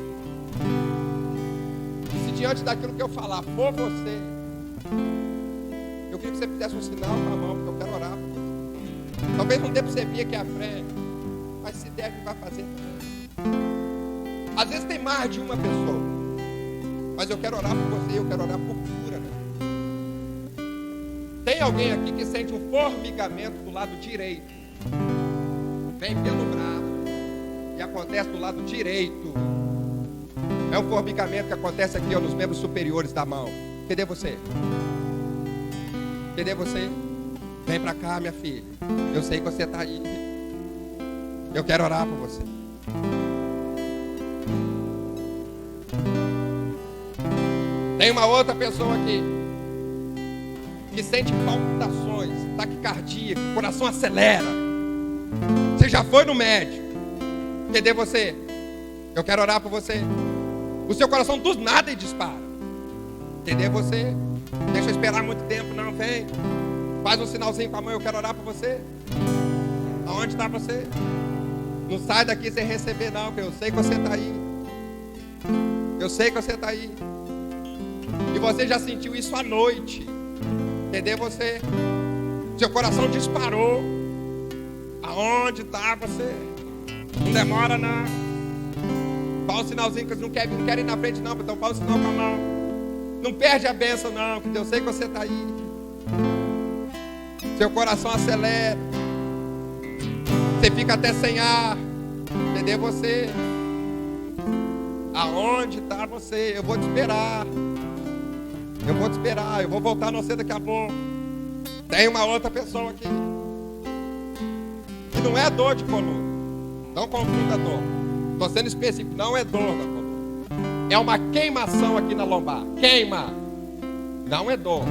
E se diante daquilo que eu falar for você, eu queria que você fizesse um sinal com a mão, porque eu quero orar por você. Talvez não dê para você vir aqui à frente, mas se der, que vai fazer também. Às vezes tem mais de uma pessoa, mas eu quero orar por você, eu quero orar por cura, né? Tem alguém aqui que sente um formigamento do lado direito? Vem pelo braço e acontece do lado direito. É um formigamento que acontece aqui, ó, nos membros superiores da mão. Cadê você? Cadê você? Vem pra cá, minha filha. Eu sei que você está aí. Eu quero orar por você. Tem uma outra pessoa aqui que sente palpitações, taquicardia, o coração acelera. Você já foi no médico. Cadê você? Eu quero orar por você. O seu coração do nada dispara. Cadê você? Deixa eu esperar muito tempo, não, vem. Faz um sinalzinho com a mão, eu quero orar por você. Aonde está você? Não sai daqui sem receber, não, porque eu sei que você está aí. Eu sei que você está aí. E você já sentiu isso à noite. Cadê você? Seu coração disparou. Aonde está você? Não demora, não. Faz um sinalzinho que eles não querem ir na frente, não. Então faz um sinal com a mão. Não perde a bênção, não, que eu sei que você está aí. Seu coração acelera. Você fica até sem ar. Cadê você? Aonde está você? Eu vou te esperar. Eu vou te esperar. Eu vou voltar a você daqui a pouco. Tem uma outra pessoa aqui que não é dor de coluna. Não confunda dor. Estou sendo específico. Não é dor da coluna. É uma queimação aqui na lombar. Queima. Não é dor.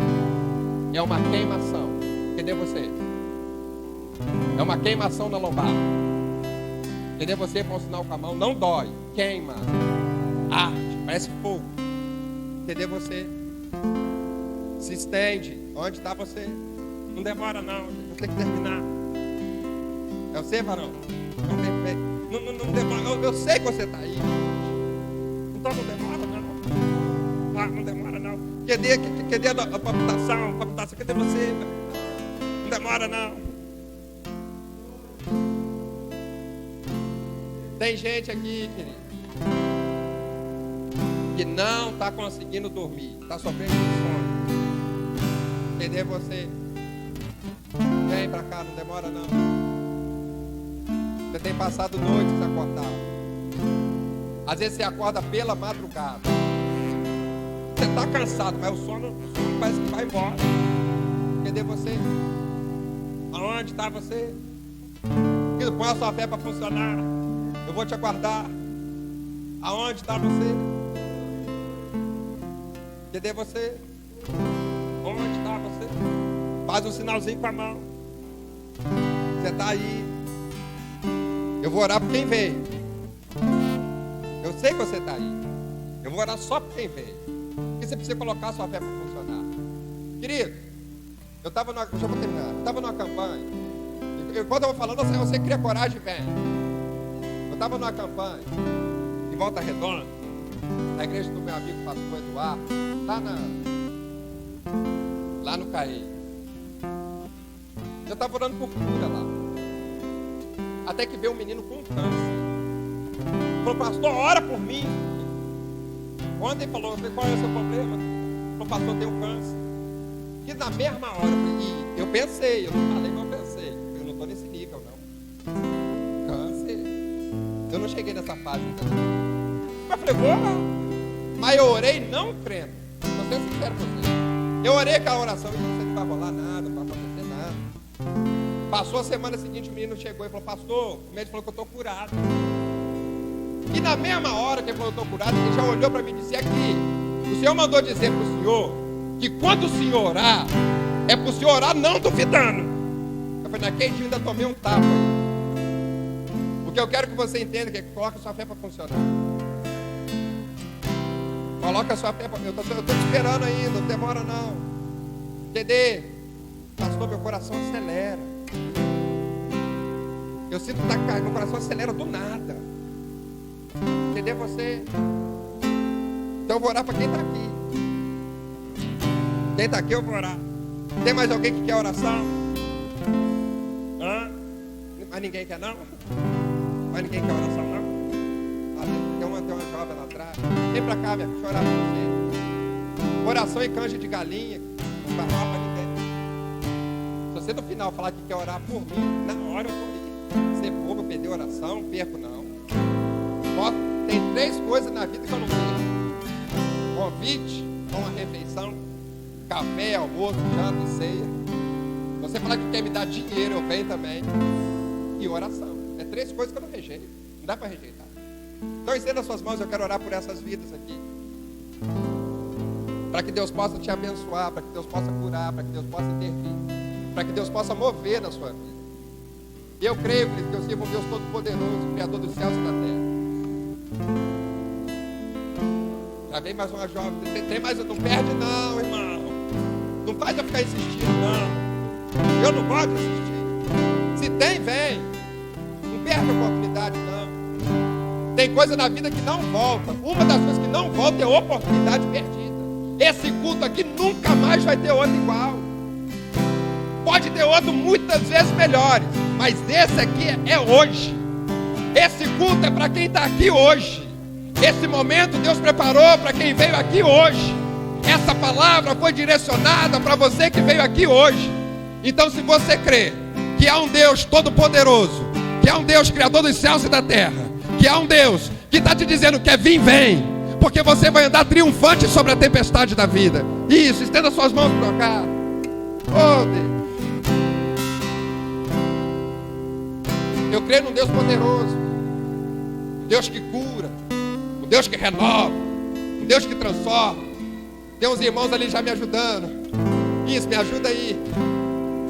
É uma queimação. Cadê você? É uma queimação na lombar. Cadê você? Põe um sinal com a mão. Não dói. Queima. Arde. Parece fogo. Cadê você? Se estende. Onde está você? Não demora, não. Não tem que terminar. É você, varão? Não demora. Eu sei que você está aí. Então não demora, não. Ah, não demora, não. Cadê a palpitação? Cadê você? Não demora, não. Tem gente aqui, querido, que não está conseguindo dormir. Está sofrendo de sono. Cadê você? Vem pra cá, não demora, não. Você tem passado noites acordado. Às vezes você acorda pela madrugada. Você está cansado, mas o sono parece que vai embora. Cadê você? Aonde está você? Querido, põe a sua fé para funcionar. Eu vou te aguardar. Aonde está você? Cadê você? Onde está você? Faz um sinalzinho com a mão. Você está aí. Eu vou orar por quem veio. Eu sei que você está aí. Eu vou orar só por quem veio. Porque você precisa colocar a sua fé para funcionar. Querido, eu estava numa... Deixa eu terminar. Eu estava numa campanha. Quando eu vou falando, você cria coragem, vem. Eu estava numa campanha em Volta Redonda, na igreja do meu amigo pastor Eduardo, lá no Caí. Eu estava orando por cura lá. Até que veio um menino com câncer. Falou, pastor, ora por mim. Ontem falou, qual é o seu problema? Falou, pastor, tenho câncer. E na mesma hora, eu pensei, eu não falei, mas eu pensei. Eu não estou nesse nível, não. Câncer. Eu não cheguei nessa fase ainda. Mas eu falei, vou lá. Mas eu orei não crendo. Vou ser sincero com você. Eu orei aquela oração e disse, não vai rolar nada, não vai acontecer nada. Passou a semana seguinte, o menino chegou e falou, pastor, o médico falou que eu estou curado. E na mesma hora que ele falou que eu estou curado, ele já olhou para mim e disse, aqui, o Senhor mandou dizer para o Senhor que quando o Senhor orar, é para o Senhor orar não duvidando. Eu falei, naquele dia eu ainda tomei um tapa. O que eu quero que você entenda é que coloca a sua fé para funcionar. Coloca a sua fé para... Eu estou te esperando ainda, não demora não. Entender? Pastor, meu coração acelera. Eu sinto que meu coração acelera do nada. Entender você? Então eu vou orar para quem está aqui. Quem está aqui eu vou orar. Tem mais alguém que quer oração? Hã? Mas ninguém quer não? Mas ninguém quer oração não? Tem uma jovem lá atrás. Vem pra cá, minha filha, chorar pra você. Oração e canja de galinha. Não vai falar pra ninguém. Se você no final falar que quer orar por mim, na hora eu vou ir. Ser bobo, perder oração, perco não. Tem 3 coisas na vida que eu não perco: convite, uma refeição, café, almoço, janta e ceia. Você falar que quer me dar dinheiro, eu venho também. E oração. É 3 coisas que eu não rejeito. Não dá para rejeitar. Então estenda as suas mãos, eu quero orar por essas vidas aqui. Para que Deus possa te abençoar, para que Deus possa curar, para que Deus possa intervir, para que Deus possa mover na sua vida. E eu creio, querido, que eu sirvo um Deus Todo-Poderoso, Criador dos céus e da terra. Já vem mais uma jovem. Tem mais, não perde não, irmão. Não faz eu ficar insistindo, não. Eu não gosto de insistir. Se tem, vem. Não perde a oportunidade, não. Tem coisa na vida que não volta. Uma das coisas que não volta é oportunidade perdida. Esse culto aqui nunca mais vai ter outro igual. Pode ter outro muitas vezes melhores, mas esse aqui é hoje. Esse culto é para quem está aqui hoje. Esse momento Deus preparou para quem veio aqui hoje. Essa palavra foi direcionada para você que veio aqui hoje. Então, se você crê que há um Deus todo-poderoso, que há um Deus criador dos céus e da terra, que há um Deus que está te dizendo que vir, vem, porque você vai andar triunfante sobre a tempestade da vida. Isso, estenda suas mãos para cá. Oh Deus, eu creio num Deus poderoso, um Deus que cura, um Deus que renova, um Deus que transforma. Tem uns irmãos ali já me ajudando. Isso, me ajuda aí.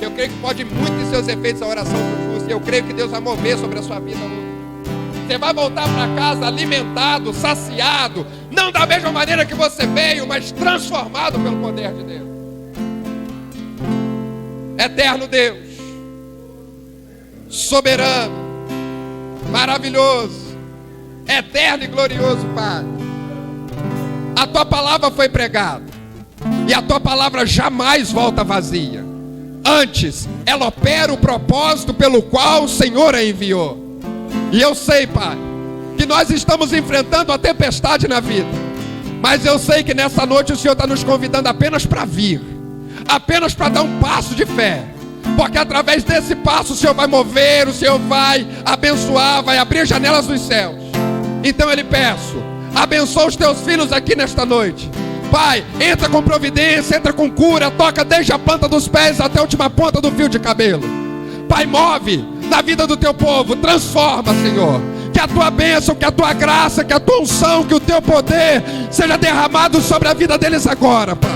Eu creio que pode muito em seus efeitos a oração do justo. E eu creio que Deus vai mover sobre a sua vida hoje. Você vai voltar para casa alimentado, saciado, não da mesma maneira que você veio, mas transformado pelo poder de Deus. Eterno Deus, soberano, maravilhoso, eterno e glorioso Pai, a tua palavra foi pregada e a tua palavra jamais volta vazia. Antes, ela opera o propósito pelo qual o Senhor a enviou. E eu sei, Pai, que nós estamos enfrentando a tempestade na vida, mas eu sei que nessa noite o Senhor está nos convidando apenas para vir, apenas para dar um passo de fé, porque através desse passo o Senhor vai mover, o Senhor vai abençoar, vai abrir janelas dos céus. Então eu lhe peço, abençoa os teus filhos aqui nesta noite. Pai, entra com providência, entra com cura, toca desde a planta dos pés até a última ponta do fio de cabelo. Pai, move na vida do teu povo. Transforma, Senhor. Que a tua bênção, que a tua graça, que a tua unção, que o teu poder seja derramado sobre a vida deles agora, Pai.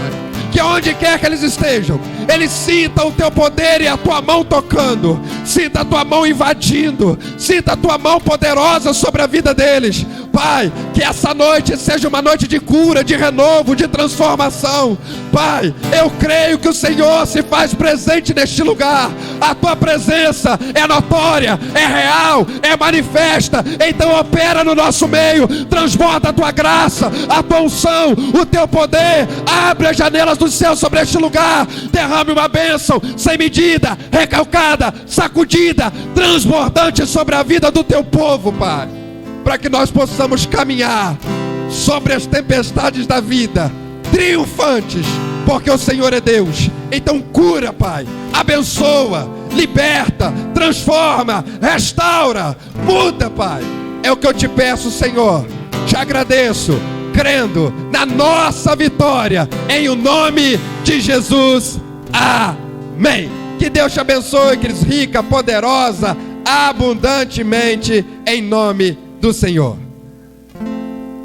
Que onde quer que eles estejam, eles sintam o teu poder e a tua mão tocando. Sinta a tua mão invadindo. Sinta a tua mão poderosa sobre a vida deles. Pai, que essa noite seja uma noite de cura, de renovo, de transformação. Pai, eu creio que o Senhor se faz presente neste lugar. A tua presença é notória, é real, é manifesta. Então opera no nosso meio. Transborda a tua graça, a tua unção, o teu poder. Abre as janelas do céu sobre este lugar. Derrame uma bênção sem medida, recalcada, sacudida, transbordante sobre a vida do teu povo, Pai. Para que nós possamos caminhar sobre as tempestades da vida, triunfantes, porque o Senhor é Deus. Então cura, Pai, abençoa, liberta, transforma, restaura, muda, Pai. É o que eu te peço, Senhor. Te agradeço, crendo na nossa vitória, em o nome de Jesus. Amém. Que Deus te abençoe, Cris, rica, poderosa, abundantemente, em nome do Senhor.